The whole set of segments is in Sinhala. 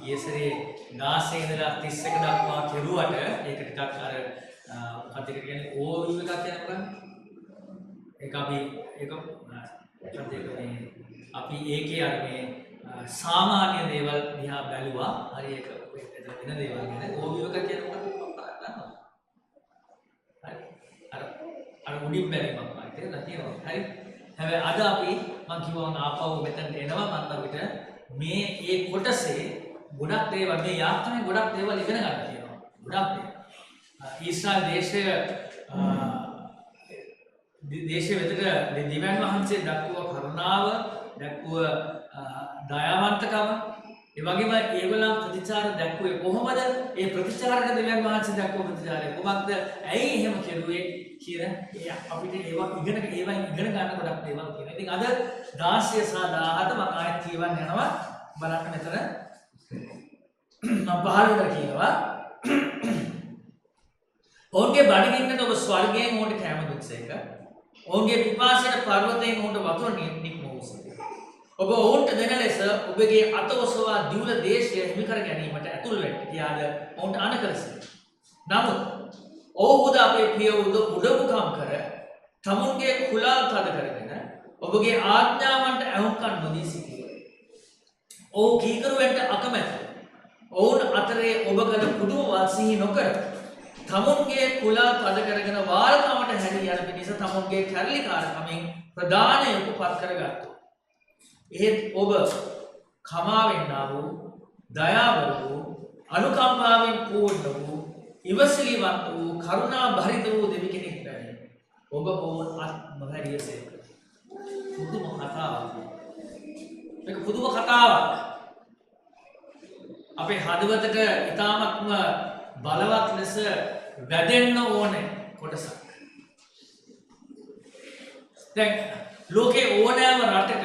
ඊයේසරේ 16 ඉඳලා 31 දක්වා කෙරුවට ඒක ටිකක් අර මොකක්ද ඒක කියන්නේ ඕවර් එකක් කියනකොට ඒක අපි ඒක අපි ඒකේ අර මේ සාමාන්‍ය දේවල් දිහා බැලුවා. හරි ඒක එතන වෙන දේවල් ගැන ඕවර් එකක් කියනකොට ගන්නවා. හරි අර උඩින් බැලීමක් වගේ තියෙනවා. හරි හැබැයි අද අපි මම කිව්වා ආපහු මෙතනට එනවා මම අපිට මේ කොටසේ ගොඩක් දේවල් මේ යාත්‍රාවේ ගොඩක් දේවල් ඉගෙන ගන්න තියෙනවා. ගොඩක් ඊශ්‍රායල් දේශයේ වෙතට දෙවියන් වහන්සේ දක්වුව කරුණාව, දක්වුව දයාවන්තකම, ඒ වගේම ඒගොල්ලන් ප්‍රතිචාර දක්වුවේ කොහොමද? ඒ ප්‍රතිචාරක දෙවියන් වහන්සේ දක්වුව ප්‍රතිචාරය කොහොමද? ඇයි එහෙම කෙරුවේ කියන අපිට ඒවා ඉගෙන ගන්න ගොඩක් දේවල් තියෙනවා. ඉතින් අද 16 සහ 17 මම ආයෙත් කියවන්න යනවා. බලන්න මෙතන මම 15 කියනවා. ඔවුන්ගේ බඩගින්නට ඔබ ස්වර්ගයෙන් ඔවුන්ට කැම දුක්සේක. ඔවුන්ගේ පිපාසයට පර්වතයෙන් ඔවුන්ට වතුර නික්මවූසේක. ඔබ ඔවුන්ට දෙන ලෙස ඔබගේ අත ඔසවා දිවුල දේශය හිමි කර ගැනීමට ඇතුල් වෙන්න කියාද ඔවුන්ට අණ කළසේක. නමුත් ඔවුහුද අපේ පිය උඩඟුකම් කර තමුන්ගේ කුලාල් තද කරගෙන ඔබගේ ආඥාවන්ට ඇහුම්කන් නොදී සිටියෝ. ඔව් කීකරුවන්ට අකමැති. ඔවුන් අතරේ ඔබ කළ පුදුමවත් සිහි නොකර තමුන්ගේ කුලාල් තද කරගෙන වාල්කමට හැරී යන පිණිස තමුන්ගේ කැරලිකාරකමින් ප්‍රධානයෙකු පත් කරගත්තා. එහෙත් ඔබ කමාවෙන්නා වූ දයාබර වූ අනුකම්පාවෙන් පූර්ණ වූ ඉවසිලිමත් වූ කරුණා භරිත වූ දෙවි කෙනෙක් බැරි. ඔබ ඔවුන් අත් නොහැරියසේක. පුදුම කතාවක්. මේක පුදුම කතාවක්. අපේ හදවතට ඉතාමත්ම බලවත් ලෙස වැදෙන්න ඕනේ කොටසක්. දැන් ලෝකේ ඕනෑම රටක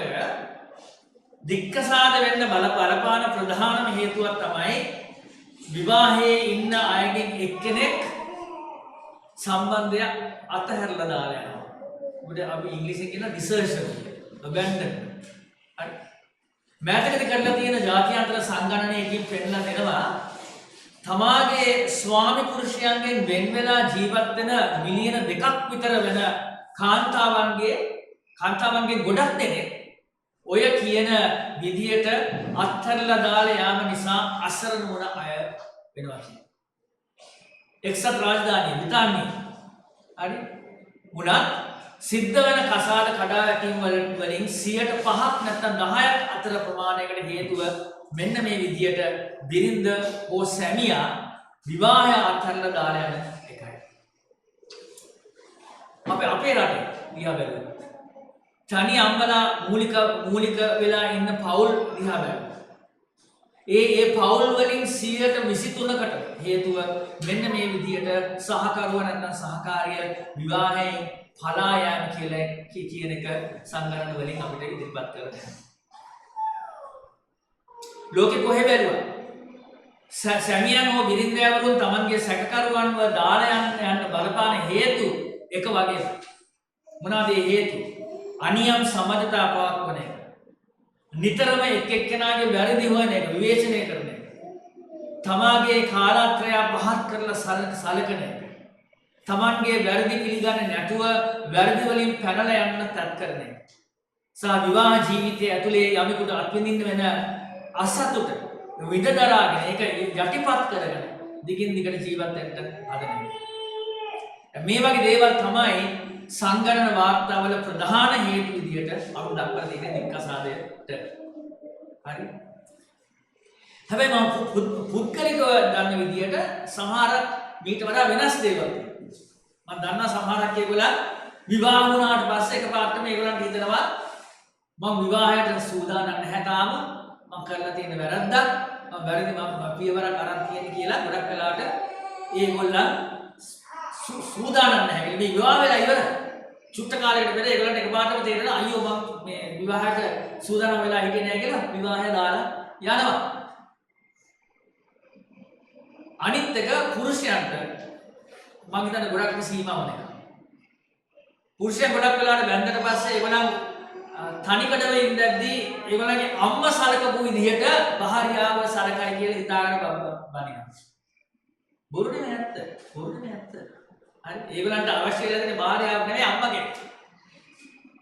දික්කසාද වෙන්න බලපාන ප්‍රධානම හේතුවක් තමයි විවාහයේ ඉන්න අයගෙන් එක්කෙනෙක් සම්බන්ධයක් අතහැරලා දාලා යනවා. උඩ අපි ඉංග්‍රීසියෙන් කියන ඩිසර්ෂන්, abandonment. හරි. මෑතකදී කරලා තියෙන ජාත්‍යන්තර සංගණනයකින් පෙන්නලා දෙනවා තමාගේ ස්වාමි පුරුෂයන්ගෙන් වෙන් වෙලා ජීවත් වෙන මිලියන 2ක් විතර වෙන කාන්තාවන්ගේ ගොඩක් දෙනෙක් ඔය කියන විදියට අත්හැරලා දාලා යාම නිසා අසරණ වුණ අය වෙනවා කියන්නේ. එක්සත් රාජධානිය බ්‍රිතාන්‍යය හරි මුණත් සිද්ධ වෙන කසාද කඩා වැටීම් වලින් 105ක් නැත්නම් 10ක් අතර ප්‍රමාණයකට හේතුව මෙන්න මේ විදියට බිරිඳ හෝ සැමියා විවාහය අත්හැරලා දාලා යන එකයි. අපේ රටේ දිහා බැලුවොත් තනි අම්මලා මූලික වෙලා ඉන්න පවුල් දිහා බැලුවොත් ඒ පවුල් වලින් 23%කට හේතුව මෙන්න මේ විදියට සහකරුව නැත්නම් සහකාරිය විවාහයෙන් පලා යෑම කියලා කියන එක සංගණන වලින් අපිට ඉදිරිපත් කරලා දෙනවා. ලෝකෙ කොහෙ බැලුවා සැමියන් හෝ බිරින්දෑවරුන් තමන්ගේ සැකකරුවන්ව දාලා යන්න බලපාන හේතු එක වගේ. මොනවාද ඒ හේතු? අනියම් සමජතා පවත්වන එක. නිතරම එක්කෙනාගේ වැරදි හොයන එක, විවේචනය කරන එක. තමාගේ කාලත්‍රය පහත් කරලා සලකන එක. තමන්ගේ වැරදි පිළිගන්නේ නැතුව වැරදි වලින් පැනලා යන්න තත් කරන එක. සහ විවාහ ජීවිතය ඇතුලේ යමෙකුට අත්විඳින්න වෙන අසතුට විඳ දරාගෙන ඒක යටිපත් කරගෙන දිගින් දිගට ජීවත් වෙන්න හදන එක. මේ වගේ දේවල් තමයි සංගණන වාර්තාවල ප්‍රධාන හේතු විදියට අපි දක්වලා තියෙන දික්කසාදයට. හරි. හැබැයි මම පුද්ගලිකව දන්න විදියට සමහර මීට වඩා වෙනස් දේවල් තියෙනවා. මම දන්නා සමහරක් ඒගොල්ලන් විවාහ වුණාට පස්සේ එකපාරටම ඒගොල්ලන්ට හිතනවා මම විවාහයට සූදානම් නැහැ තාම. මම කරලා තියෙන වැරද්දක් මම වැරදි මම පියවරක් අරන් තියෙන්නේ කියලා ගොඩක් වෙලාවට ඒගොල්ලන් සූදානම් නැහැ. මේ විවාහ වෙලා ඉවරයි. චුට්ට කාලයකට පෙර ඒගොල්ලන්ට එකපාරටම තේරෙනවා අයියෝ මම මේ විවාහයට සූදානම් වෙලා හිටියේ නැහැ කියලා විවාහය දාලා යනවා. අනිත් එක පුරුෂයන්ට මම හිතන්නේ ගොඩක්ම සීමාවක් නැහැ. පුරුෂයන් ගොඩක් වෙලාවට බැඳලා පස්සේ ඒගොල්ලන් තනිකඩව ඉඳද්දී ඒගොල්ලන්ගේ අම්මා සලකපු විදිහට භාර්යාව සලකයි කියලා හිතාගෙන බනිනවා. බොරු නෙමෙයි ඇත්ත. බොරු නෙමෙයි ඇත්ත. හරි ඒගොල්ලන්ට අවශ්‍ය වෙලා තියෙන භාර්යාව නෙමෙයි අම්මා කෙනෙක්.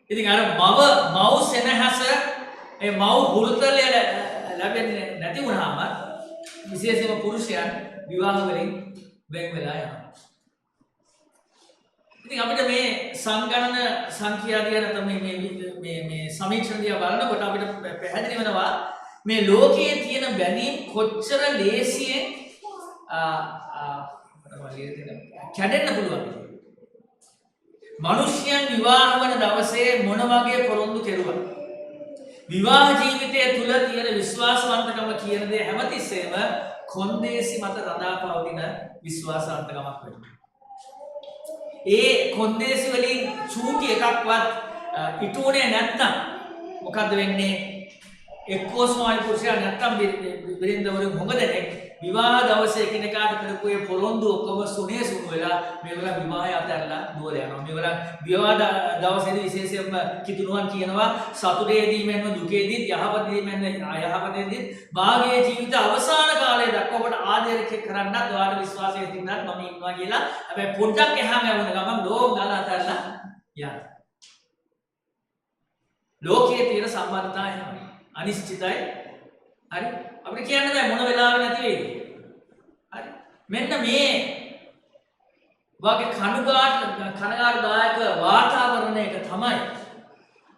ඉතින් අර මව් සෙනහස ඒ මව් හුරුතලය ලැබෙන්නේ නැති වුණාම විශේෂයෙන්ම පුරුෂයන් විවාහ වලින් වෙන් වෙලා යනවා. ඉතින් අපිට මේ සංගණන සංඛ්‍යා දිහා නැත්නම් මේ සමීක්ෂණ දිහා බලනකොට අපිට පැහැදිලි වෙනවා මේ ලෝකයේ තියෙන බැඳීම් කොච්චර ලේසියෙන් කැඩෙන්න පුළුවන්. මිනිස්යන් විවාහ වන දවසේ මොන වගේ පොරොන්දු කෙරුවා. විවාහ ජීවිතය තුල තියෙන විශ්වාසවන්තකම කියන දේ හැමතිස්සෙම කොන්දේසි මත රඳා පවතින විශ්වාසවන්තකමක් වෙනවා. ඒ කොන්දේසි වලින් චූටි එකක්වත් ඉටුනේ නැත්නම් මොකද්ද වෙන්නේ? එක්කෝ සමාජ පුරුෂයා නැත්නම් බිරින්දවරු මොකදනේ විවාහ දවසේ එකිනෙකාට කරපු ඒ පොරොන්දු ඔක්කොම සුනේ සුණු වෙලා මේවලා විවාහය අතහැරලා දුවලා යනවා. මේවලා විවාහ දවසේදී විශේෂයෙන්ම කිතුණුවන් කියනවා සතුටේදී මෙන්ම දුකේදී යහපතේදී මෙන්න අයහපතේදී භාගයේ ජීවිත අවසාන කාලයේ දක්වා ඔබට ආදරය කරන්නත් ඔයාලට විශ්වාසය තිබුණත් මම ඉන්නවා කියලා. හැබැයි පොඩ්ඩක් එහාම යවන ගමන් ලෝක ගාලා අතහැරලා යනවා. ලෝකයේ තියෙන සම්බන්ධතාවය එහෙමයි. අනිශ්චිතයි. හරි අපිට කියන්න බෑ මොන වෙලාවෙ නැති වෙයිද. හරි මෙන්න මේ වගේ කනගාටුදායක වාතාවරණයක තමයි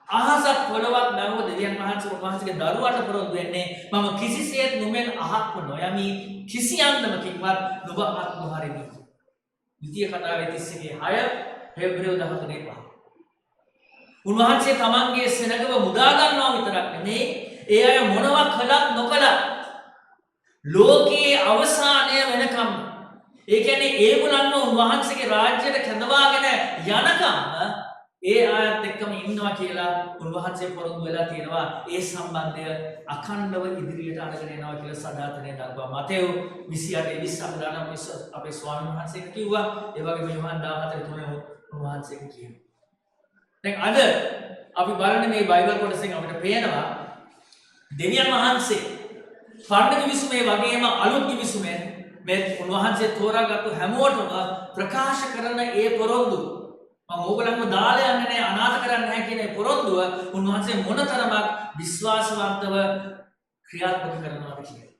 අහසක් පොළවක් නැවුව දෙවියන් වහන්සේ උන්වහන්සේගේ දරුවාට පොරොන්දු වෙන්නේ මම කිසිසේත් නුඹෙන් අහක්ම නොයමි කිසියම්දමකින්වත් නුඹ අත් නොහරිමි. ද්විතීය කතාවේ 31:6 පෙබ්‍රුවරි 14 උන්වහන්සේ තමන්ගේ සෙනගව මුදා ගන්නවා විතරක් නෙමෙයි ඒ අය මොනවා කළත් නොකළත් ලෝකයේ අවසානය වෙනකම් ඒ කියන්නේ ඒගොල්ලන්ව උන්වහන්සේගේ රාජ්‍යයට කැඳවාගෙන යනකම් ඒ අයත් එක්කම ඉන්නවා කියලා උන්වහන්සේ පොරොන්දු වෙලා තියෙනවා. ඒ සම්බන්ධය අඛණ්ඩව ඉදිරියට අරගෙන යනවා කියලා සදාතනේ දක්වා මතෙව් 28:29 අපේ ස්වාමීන් වහන්සේ කිව්වා. ඒ වගේම යෝහන් 14:3 උන්වහන්සේ කියනවා. දැන් අද අපි බලන්නේ මේ බයිබල් කොටසෙන් අපිට පේනවා දෙවියන් වහන්සේ පරණ කිවිසුමේ වගේම අලුත් කිවිසුමෙන් මේ උන්වහන්සේ තෝරාගත්තු හැමෝටම ප්‍රකාශ කරන ඒ පොරොන්දු මම ඕගොල්ලන්ව දාලා යන්නේ නැහැ අනාථ කරන්නේ නැහැ කියන ඒ පොරොන්දුව උන්වහන්සේ මොනතරමක් විශ්වාසවන්තව ක්‍රියාත්මක කරනවද කියලා.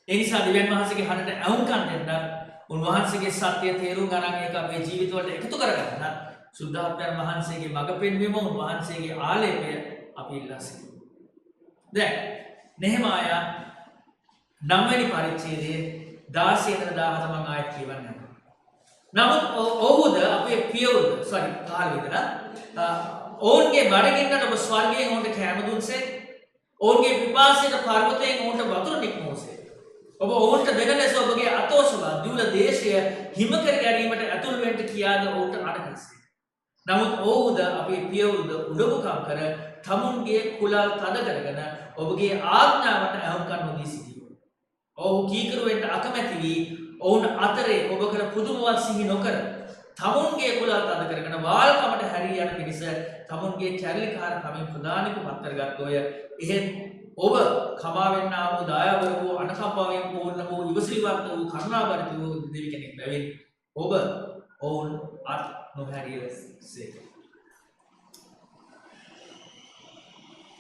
ඒ නිසා දෙවියන් වහන්සේගේ හඬට ඇහුම්කන් දෙන්න උන්වහන්සේගේ සත්‍ය තේරුම් ගන්න එක අපේ ජීවිතවලට එකතු කරගන්න සුද්ධාත්මයන් වහන්සේගේ මඟ පෙන්වීම උන්වහන්සේගේ ආලේපය අපි ඉල්ලා සිටිමු. දැන් නෙහෙමායා 9 වෙනි පරිච්ඡේදයේ 16 ඉඳලා 17 මම ආයෙත් කියවන්නම්. නමුත් ඔහුද අපේ පියවරුද කාලේ ඉඳලා ඔවුන්ගේ බඩගින්නට ඔබ ස්වර්ගයෙන් ඔවුන්ට කෑම දුන්සේ ඔවුන්ගේ පිපාසයට පර්වතයෙන් ඔවුන්ට වතුර නික්මෝසේ ඔබ ඔවුන්ට දෙන ලෙස ඔබගේ අතෝසවා දිවුල දේශය හිම කර ගැනීමට ඇතුල් වෙන්න කියාද ඔවුන්ට අඩකලසේ. නමුත් ඔවුද අපේ පියවරුද උඩඟුකම් කර තමුන්ගේ කුලල් තද කරගෙන ඔබගේ ආඥාවට ඇහුම්කන් නොදී සිටියෝ. ඔවුන් කීකරු වෙන්න අකමැති වී ඔවුන් අතරේ ඔබ කර පුදුමවත් සිහි නොකර තමුන්ගේ කුලල් තද කරගෙන වාල්කමට හැරී යන පිණිස තමුන්ගේ කැරලිකාර කමින් ප්‍රදානික පත්තර ගත්තෝය. එහෙත් ඔබ කමා වෙන්නා වූ දයාබර වූ අනකම්පාවෙන් පූර්ණ වූ ඉවසිලිවන්ත වූ කරුණාබරිත වූ දෙවි කෙනෙක් බැවින් ඔබ ඔවුන් අත් නොහැරියසේ.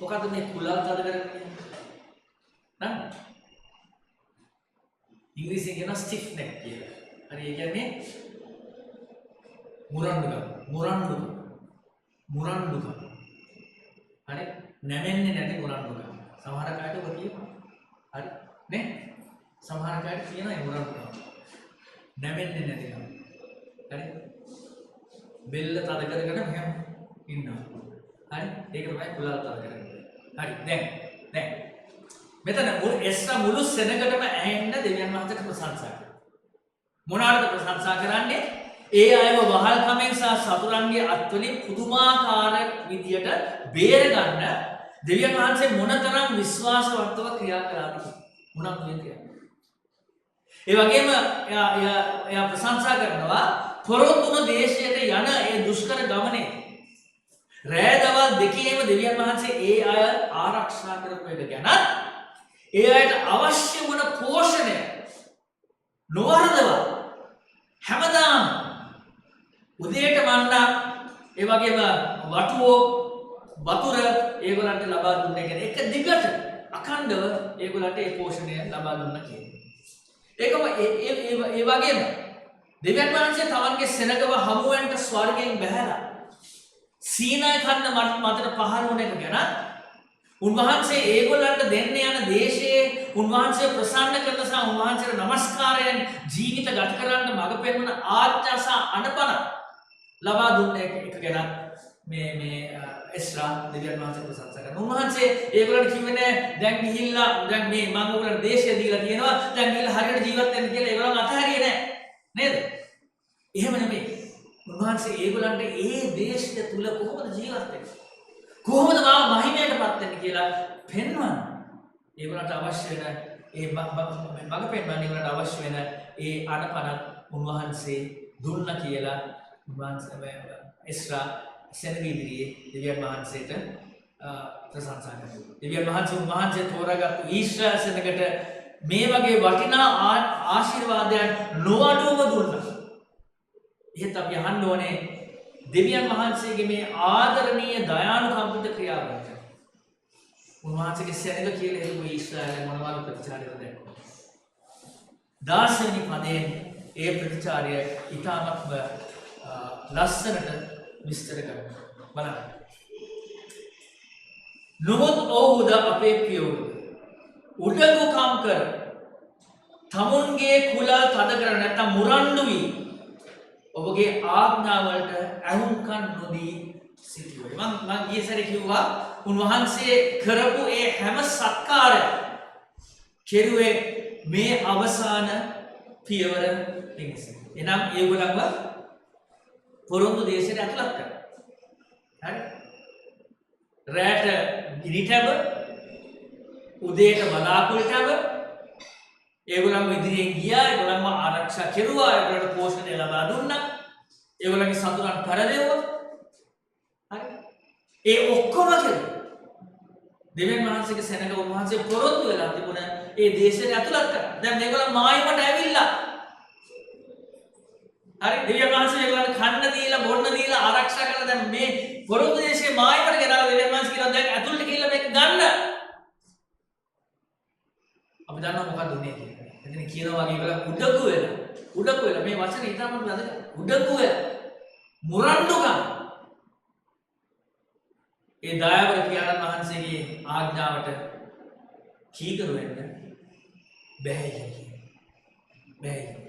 මොකද මේ කුලල් තද කරන්නේ? නේද? ඉංග්‍රීසියෙන් කියන ස්ටිෆ් නෙක් කියලා. හරි ඒ කියන්නේ මුරණ්ඩුකම. හරි නැමෙන්නේ නැති මුරණ්ඩුකම. සමහර කාට ඔබ කියනවා. හරි නේ? සමහර කාට කියනවා ඒ මුරණ්ඩුකම. නැමෙන්නේ නැතිකම. හරි බෙල්ල තද කරගෙන මෙහෙම ඉන්නවා. හරි ඒක තමයි කුලල් තද කරන්නේ. හරි දැන් මෙතන මුළු සෙනගටම ඇහෙන්න දෙවියන් වහන්සේට ප්‍රශංසා කරනවා. මොනවාටද ප්‍රශංසා කරන්නේ? ඒ අයව වහල්කමෙන් සහ සතුරන්ගේ අත්වලින් පුදුමාකාර විදියට බේර ගන්න දෙවියන් වහන්සේ මොනතරම් විශ්වාසවන්තව ක්‍රියා කළාද මොනක් කියන්නේ. ඒ වගේම එයා ප්‍රශංසා කරනවා පොරොන්දුන දේශයට යන ඒ දුෂ්කර ගමනේ රෑ දවල් දෙකේම දෙවියන් වහන්සේ ඒ අය ආරක්ෂා කරපු එක ගැන ඒ අයට අවශ්‍ය වන පෝෂණය නොවරදවා හැමදාම උදේට මන්නා ඒ වගේම වටුවෝ වතුර ඒගොල්ලන්ට ලබා දුන්නේ කියන එක දිගට අඛණ්ඩව ඒගොල්ලන්ට ඒ පෝෂණය ලබා දුන්නා කියන්නේ. ඒකම ඒ වගේම දෙවියන් වහන්සේ තමන්ගේ සෙනගව හමුවෙන්ට ස්වර්ගයෙන් බැහැලා සීනායි කන්න මතට පහළ වුණ එක ගැන උන්වහන්සේ ඒගොල්ලන්ට දෙන්න යන දේශයේ උන්වහන්සේ ප්‍රසන්න කරන සහ උන්වහන්සේට නමස්කාරයෙන් ජීවිත ගත කරන්න මඟ පෙන්වන ආඥා සහ අනපන ලබා දුන්න එක ගැන මේ එස්රා දෙවියන් වහන්සේ ප්‍රශංසා කරනවා. උන්වහන්සේ ඒගොල්ලන්ට කිව්වේ නෑ දැන් ගිහිල්ලා දැන් මේ මම ඔයගොල්ලන්ට දේශය දීලා තියෙනවා දැන් ගිහිල්ලා හරියට ජීවත් වෙන්න කියලා ඒගොල්ලන් අතහැරියේ නෑ නේද? එහෙම නෙමෙයි. උන්වහන්සේ ඒගොල්ලන්ට ඒ දේශය තුල කොහොමද ජීවත් වෙන්නේ? කොහොමද මාව මහිමයටපත් වෙන්නේ කියලා පෙන්වන්න. ඒගොල්ලන්ට අවශ්‍ය වෙන ඒ මඟ පෙන්වන්න ඒගොල්ලන්ට අවශ්‍ය වෙන ඒ අනපන උන්වහන්සේ දුන්නා කියලා උන්වහන්සේ එස්රා සෙනග ඉදිරියේ දෙවියන් වහන්සේට ප්‍රශංසා කරනවා. දෙවියන් වහන්සේ උන්වහන්සේ තෝරාගත්තු ඊශ්‍රායල් සෙනගට මේ වගේ වටිනා ආශිර්වාදයන් නොඅඩුවම දුන්නා. එහෙත් අපි අහන්න ඕනේ දෙවියන් වහන්සේගේ මේ ආදරණීය දයානුකම්පිත ක්‍රියාවලට උන්වහන්සේගේ සෙනග කියලා හිතපු ඊශ්‍රායල් මොනවාද ප්‍රතිචාරය දැක්වුවා. 16 වෙනි පදයෙන් ඒ ප්‍රතිචාරය ඊටමත්ම ලස්සනට විස්තර කරනවා. බලන්න. නොමුත් ඔහුද අපේ පියවරු උඩඟුකම් කර තමුන්ගේ කුල තද කර නැත්නම් මුරණ්ඩු වී ඔබගේ ආඥාවලට ඇහුම්කන් නොදී සිටියෝයි. මම ගිය සැරේ කිව්වා උන්වහන්සේ කරපු ඒ හැම සත්කාරය කෙරුවේ මේ අවසාන පියවර පිණිස. එනම් ඒගොල්ලන්ව පොරොන්දු දේශයට ඇතුළත් කරනවා. හරි? රැට ගිනිටැව උදේට බලාකුළටව ඒගොල්ලන්ව ඉදිරියෙන් ගියා, ඒගොල්ලන්ව ආරක්ෂා කෙරුවා, ඒගොල්ලන්ට පෝෂණය ලබා දුන්නා, ඒගොල්ලන්ගේ සතුරන් කරදෙව්වා. හරි? ඒ ඔක්කොම කෙරුවා. දෙවියන් වහන්සේගේ සෙනඟ උන්වහන්සේ පොරොන්දු වෙලා තිබුණ ඒ දේශයට ඇතුළත් කරා. දැන් මේගොල්ලන් මායිමට ඇවිල්ලා හරි දෙවියන් වහන්සේ ඒගොල්ලන්ට කන්න දීලා බොන්න දීලා ආරක්ෂා කරලා දැන් මේ පොරොන්දු දේශයේ මායිමට ගෙනාලා දෙවියන් වහන්සේ කියනවා දැන් ඇතුළට ගිහිල්ලා මේක ගන්න. අපි දන්නවා මොකක්ද උනේ කියලා. එතන කියනවා වගේ ඒගොල්ලන් උඩකු වෙලා මේ වචනේ ඊටම වැදගත්. උඩකු වෙලා මුරණ්ඩුකම් ඒ දයාවර පියාණන් වහන්සේගේ ආඥාවට කීකරු වෙන්න බැහැ කියන්නේ. බැහැ.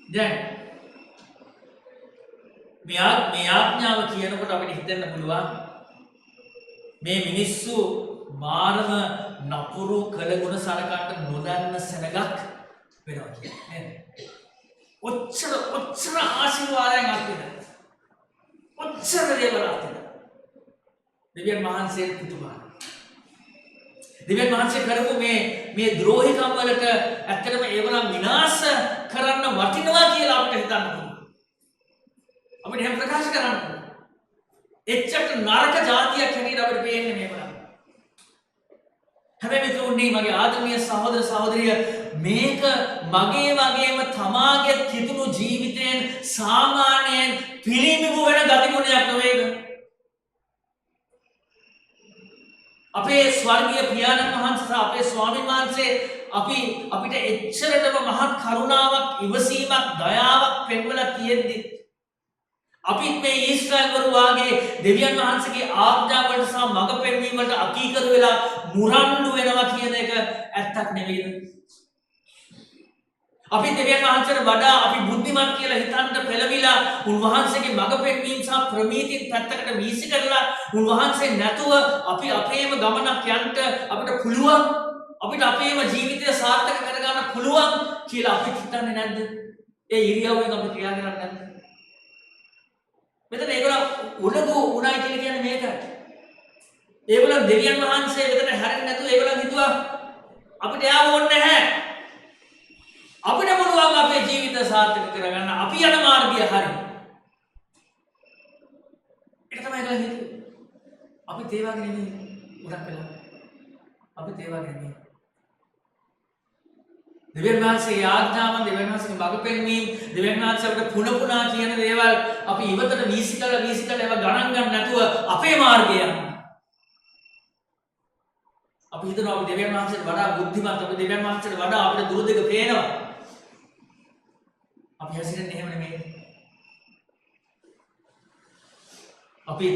දැන් මේ ආඥාව කියනකොට අපිට හිතෙන්න පුළුවන් මේ මිනිස්සු මානව නපුරු කළගුණ සලකන්න නොදන්න සෙනගක් වෙනවා කියන්නේ. ඔච්චර ආශිර්වාදයන් අත්විඳ. ඔච්චර දේවල් අත්විඳ. දෙවියන් වහන්සේ පුතුමා. දෙවියන් වහන්සේ කරපු මේ ද්‍රෝහිකම් වලට ඇත්තටම ඒගොල්ලන් විනාශ කරන්න වටිනවා කියලා අපිට හිතන්න පුළුවන්. අපිට එහෙම ප්‍රකාශ කරන්න පුළුවන්. එච්චර නරක જાතියක් හැටියට අපිට පේන්නේ මේගොල්ලන්. හැබැයි මිතුරුනි මගේ ආදරණීය සහෝදර සහෝදරිය මේක මගේ වගේම තමාගේ කිතුණු ජීවිතයෙන් සාමාන්‍යයෙන් පිළිඹු වෙන ගතිගුණයක් නෙවෙයිද? අපේ ස්වර්ගීය පියාණන් වහන්සේ අපේ ස්වාමීන් වහන්සේ අපිට එච්චරටම මහත් කරුණාවක් ඉවසීමක් දයාවක් පෙන්වලා තියෙද්දි අපිත් මේ ඊශ්‍රායල්වරු වාගේ දෙවියන් වහන්සේගේ ආඥාවලට සහ මඟ පෙන්වීමට අකීකරු වෙලා මුරණ්ඩු වෙනවා කියන එක ඇත්තක් නෙවෙයිද? අපි දෙවියන් වහන්සේට වඩා අපි බුද්ධිමත් කියලා හිතන්න පෙළඹිලා උන්වහන්සේගේ මඟ පෙන්වීම සහ ප්‍රමීතින් පැත්තකට වීසි කරලා උන්වහන්සේ නැතුව අපි අපේම ගමනක් යන්න අපිට පුළුවන්, අපිට අපේම ජීවිතය සාර්ථක කරගන්න පුළුවන් කියලා අපි හිතන්නේ නැද්ද? ඒ ඉරියව්වෙන් අපි ක්‍රියා කරන්නේ නැද්ද? මෙතන ඒගොල්ලෝ උඩගු උණයි කියලා කියන්නේ මේකයි. ඒගොල්ලෝ දෙවියන් වහන්සේ වෙතට හැරෙන්නේ නැතුව ඒගොල්ලෝ හිතුවා අපිට යාව ඕනේ නැහැ. අපිට පුළුවන් අපේ ජීවිත සාර්ථක කරගන්න අපි යන මාර්ගය හරි. තමයි කියලා හිතුවේ. අපි ඒ වගේ නෙමෙයි ගොඩක් වෙලා. අපි ඒ වගේ නෙමෙයි. දෙවියන් වහන්සේගේ ආඥාවන්, දෙවියන් වහන්සේගේ මඟ පෙන්වීම, දෙවියන් වහන්සේ අපිට පුන පුනා කියන දේවල් අපි ඉවතට වීසිකලා ඒවා ගණන් ගන්න නැතුව අපේ මාර්ගය යනවා. අපි හිතනවා අපි දෙවියන් වහන්සේට වඩා බුද්ධිමත්, අපි දෙවියන් වහන්සේට වඩා අපිට දුර දෙක පේනවා. අපි හැසිරෙන්නේ එහෙම නෙමෙයි. අපි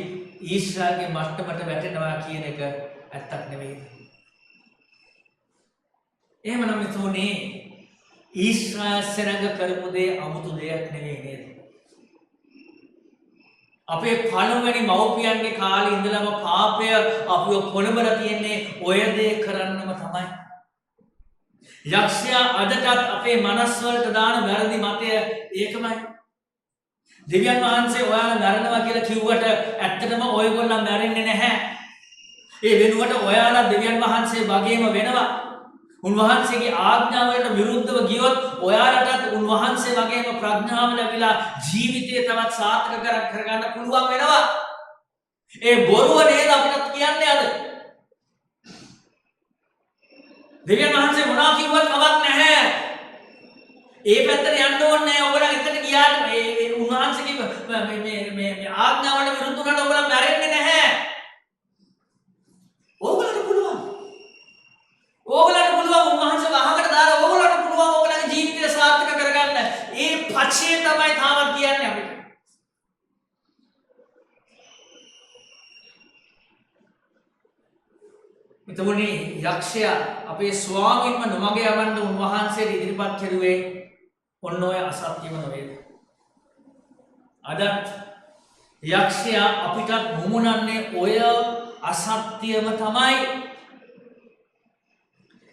ඊශ්‍රායල්ගේ මට්ටමට වැටෙනවා කියන එක ඇත්තක් නෙමෙයි. එහෙමනම් මෙතෝනේ ඊශ්‍රායල් සෙනඟ කරපු දේ 아무තු දෙයක් නෙමෙයි නේද? අපේ පළවෙනි මව්පියන්ගේ කාලේ ඉඳලම පාපය අපිව පොළඹලා තියෙන්නේ ඔය දේ කරන්නම තමයි. යක්ෂයා අදටත් අපේ මනස් වලට දාන වැරදි මතය ඒකමයි. දෙවියන් වහන්සේ ඔයාලා මැරෙනවා කියලා කිව්වට ඇත්තටම ඔයගොල්ලෝ මැරෙන්නේ නැහැ. ඒ වෙනුවට ඔයාලා දෙවියන් වහන්සේ වගේම වෙනවා. උන්වහන්සේගේ ආඥාවලට විරුද්ධව ගියොත් ඔයාලටත් උන්වහන්සේ වගේම ප්‍රඥාව ලැබිලා ජීවිතය තවත් සාර්ථක කරගන්න පුළුවන් වෙනවා. ඒ බොරුව නේද අපිට කියන්නේ අද. දෙවියන් වහන්සේ මොනවා කිව්වත් කමක් නැහැ. ඒ පැත්තට යන්න ඕනේ නැහැ. ඔයගොල්ලෝ එතන ගියාට මේ උන්වහන්සේගේ මේ ආඥාවලට විරුද්ධ වුණාට ඔයගොල්ලෝ මැරෙන්නේ නැහැ. ඕගොල්ලන්ට පුළුවන්. ඕගොල්ලන්ට පුළුවන් උන්වහන්සේ වහකට දාලා ඕගොල්ලන්ට පුළුවන් ඕගොල්ලන්ගේ ජීවිතය සාර්ථක කරගන්න. ඒ පක්ෂය තමයි තාමත් කියන්නේ අපිට. එතකොට යක්ෂයා අපේ ස්වාමීන්ම නොමග යවන්න උන්වහන්සේ ඉදිරිපත් කෙරුවේ ඔන්න ඔය අසත්‍යම නොවේද? අදත් යක්ෂයා අපිටත් මුමුණන්නේ ඔය අසත්‍යම තමයි.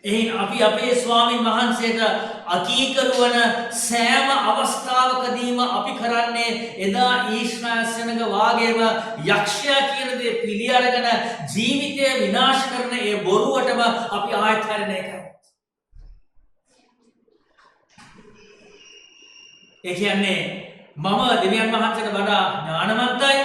එහෙනම් අපි අපේ ස්වාමීන් වහන්සේට අකීකරු වන සෑම අවස්ථාවකදීම අපි කරන්නේ එදා ඊශ්‍රායල් සෙනඟ වාගේම යක්ෂයා කියන දේ පිළි අරගෙන ජීවිතය විනාශ කරන ඒ බොරුවටම අපි ආයත් කරන එකයි. ඒ කියන්නේ මම දෙවියන් වහන්සේට වඩා ඥානවන්තයි.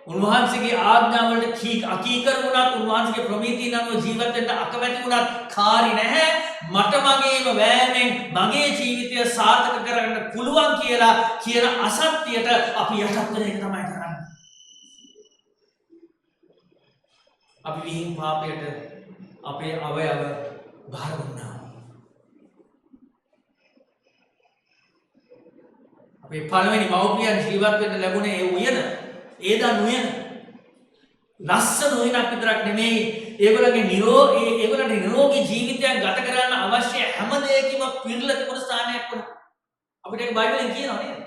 උන්වහන්සේගේ ආඥාවලට අකීකරු වුණත් උන්වහන්සේගේ ප්‍රමිතිය අනුව ජීවත් වෙන්න අකමැති වුණත් කාරි නැහැ. මට මගේම වෑමෙන් මගේ ජීවිතය සාර්ථක කරගන්න පුළුවන් කියලා කියන අසත්‍යයට අපි යටත් වෙන එක තමයි කරන්නේ. අපි විහිං පාපයට අපේ අවයව බාර දුන්නා. අපේ පළවෙනි මව්පියන් ජීවත් වෙන්න ලැබුණේ ඒ උයන. ඒදන් උයන. ලස්සන උයනක් විතරක් නෙමෙයි ඒගොල්ලන්ට නිරෝගී ජීවිතයක් ගත කරන්න අවශ්‍ය හැම දෙයකම පිරලා තිබුණ ස්ථානයක් වුණා. අපිට ඒක බයිබලෙන් කියනවා නේද?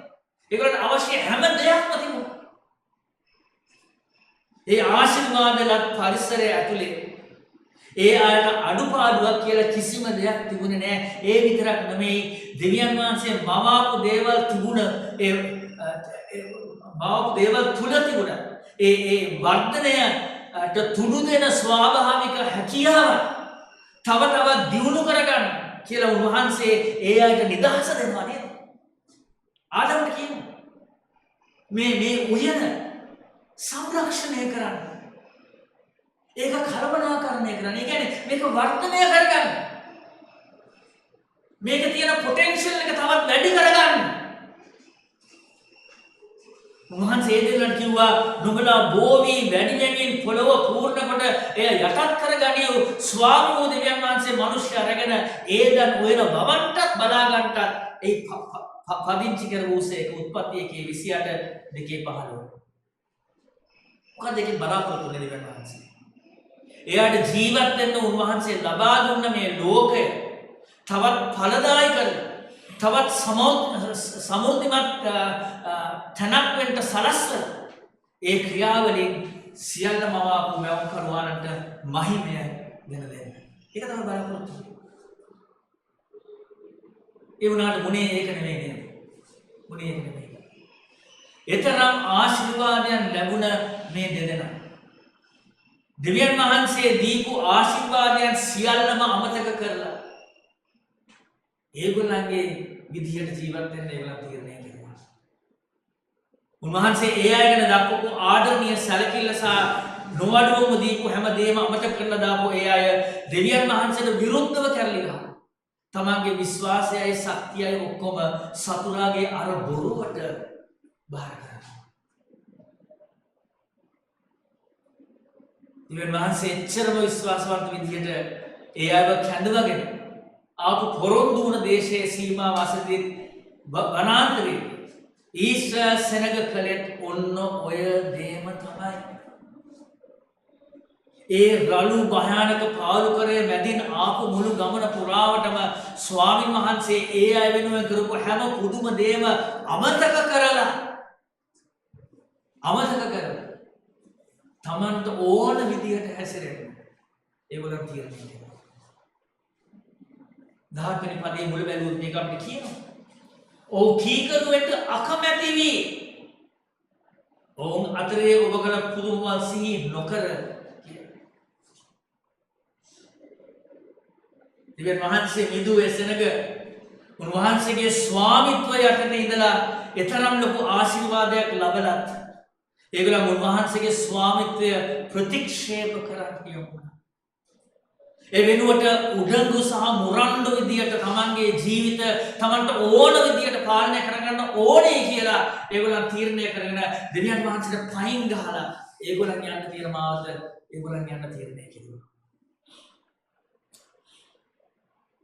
ඒගොල්ලන්ට අවශ්‍ය හැම දෙයක්ම තිබුණා. ඒ ආශිර්වාදලත් පරිසරය ඇතුලේ ඒ අයට අඩුපාඩුවක් කියලා කිසිම දෙයක් තිබුණේ නැහැ. ඒ විතරක් නෙමෙයි දෙවියන් වහන්සේ මවාපු දේවල් තිබුණ මවාපු දේවල් තුල තිබුණ ඒ වර්ධනයට තුඩු දෙන ස්වාභාවික හැකියාව තව තවත් දියුණු කරගන්න කියලා උන්වහන්සේ ඒ අයට නිදහස දෙනවා නේද? ආදම්ට කියනවා මේ උයන සංරක්ෂණය කරන්න. ඒක කළමනාකරණය කරන්න. ඒ කියන්නේ මේක වර්ධනය කරගන්න. මේක තියෙන පොටෙන්ෂල් එක තවත් වැඩි කරගන්න. උන්වහන්සේ දෙවියන් කිව්වා නුඹලා බෝවි වැඩි වෙමින් පොළව පූර්ණ කොට එය යටත් කරගනිව්. ස්වාමී වූ දෙවියන් වහන්සේ මිනිස්සු අරගෙන ඒදන් උයන බවන්ටත් බලා ගන්නටත් ඒ පදිංචි කරවූසේ උත්පත්ති 1:28 මොකද ඒකෙන් බලාපොරොත්තු වෙන්නේ දෙවියන් වහන්සේ. එයාට ජීවත් වෙන්න උන්වහන්සේ ලබා දුන්න මේ ලෝකය තවත් ඵලදායක තවත් සමෘද්ධිමත් තැනක් වෙන්න සලස්වන ඒ ක්‍රියාවලින් සියල්ලම මවාපු මවකරුවන්ට මහිමය ගෙන දෙන්න. ඒක තමයි බලාපොරොත්තු. ඒ වුණාට මුනේ ඒක නෙමෙයි නේද? මුනේ ඒක නෙමෙයි. එතරම් ආශිර්වාදයන් ලැබුණ මේ දෙදෙනා දෙවියන් වහන්සේ දීපු ආශිර්වාදයන් සියල්ලම අමතක කරලා ඒගොල්ලන්ගේ විදියට ජීවත් වෙන්න ඒගොල්ලන් තීරණය කළා. උන්වහන්සේ ඒ අය ගැන දක්වපු ආදරණීය සැලකිල්ල සහ නොඅඩුවම දීපු හැමදේම අමතක කරලා දාපු ඒ අය දෙවියන් වහන්සේට විරුද්ධව කැරලි ගහනවා. තමන්ගේ විශ්වාසයයි ශක්තියයි ඔක්කොම සතුරාගේ අර බොරුවට බාර කරනවා. දෙවියන් වහන්සේ එච්චරම විශ්වාසවන්ත විදිහට ඒ අයව කැඳවගෙන ආපු පොරොන්දු වුණ දේශයේ සීමා වාසදී වනාන්තරයේ ඊශ්‍රායල් සෙනග කළෙත් ඔන්න ඔය දේම තමයි. ඒ රළු භයානක පාලුකරය මැදින් ආපු මුළු ගමන පුරාවටම ස්වාමීන් වහන්සේ ඒ අය වෙනුවෙන් කරපු හැම පුදුම දේම අමතක කරලා තමන්ට ඕන විදිහට හැසිරෙන්න ඒගොල්ලන් තීරණය කළා. 10 වෙනි පදයේ මුල බැලුවොත් මේක අපිට කියනවා. ඔව් කීකරුවෙට අකමැති වී ඔවුන් අතරේ ඔබ කළ පුදුම සිහි නොකර දෙවියන් වහන්සේ මිදුවේ සෙනග උන්වහන්සේගේ ස්වාමිත්වය යටතේ ඉඳලා එතරම් ලොකු ආශිර්වාදයක් ලැබලත් ඒගොල්ලන් උන්වහන්සේගේ ස්වාමිත්වය ප්‍රතික්ෂේප කරන්න යොමුනා. ඒ වෙනුවට උඩඟු සහ මුරණ්ඩු විදියට තමන්ගේ ජීවිත තමන්ට ඕන විදියට පාලනය කරගන්න ඕනේ කියලා ඒගොල්ලන් තීරණය කරගෙන දෙවියන් වහන්සේට පයින් ගහලා ඒගොල්ලන් යන්න තියෙන මාවත ඒගොල්ලන් යන්න තීරණය කෙරුවා.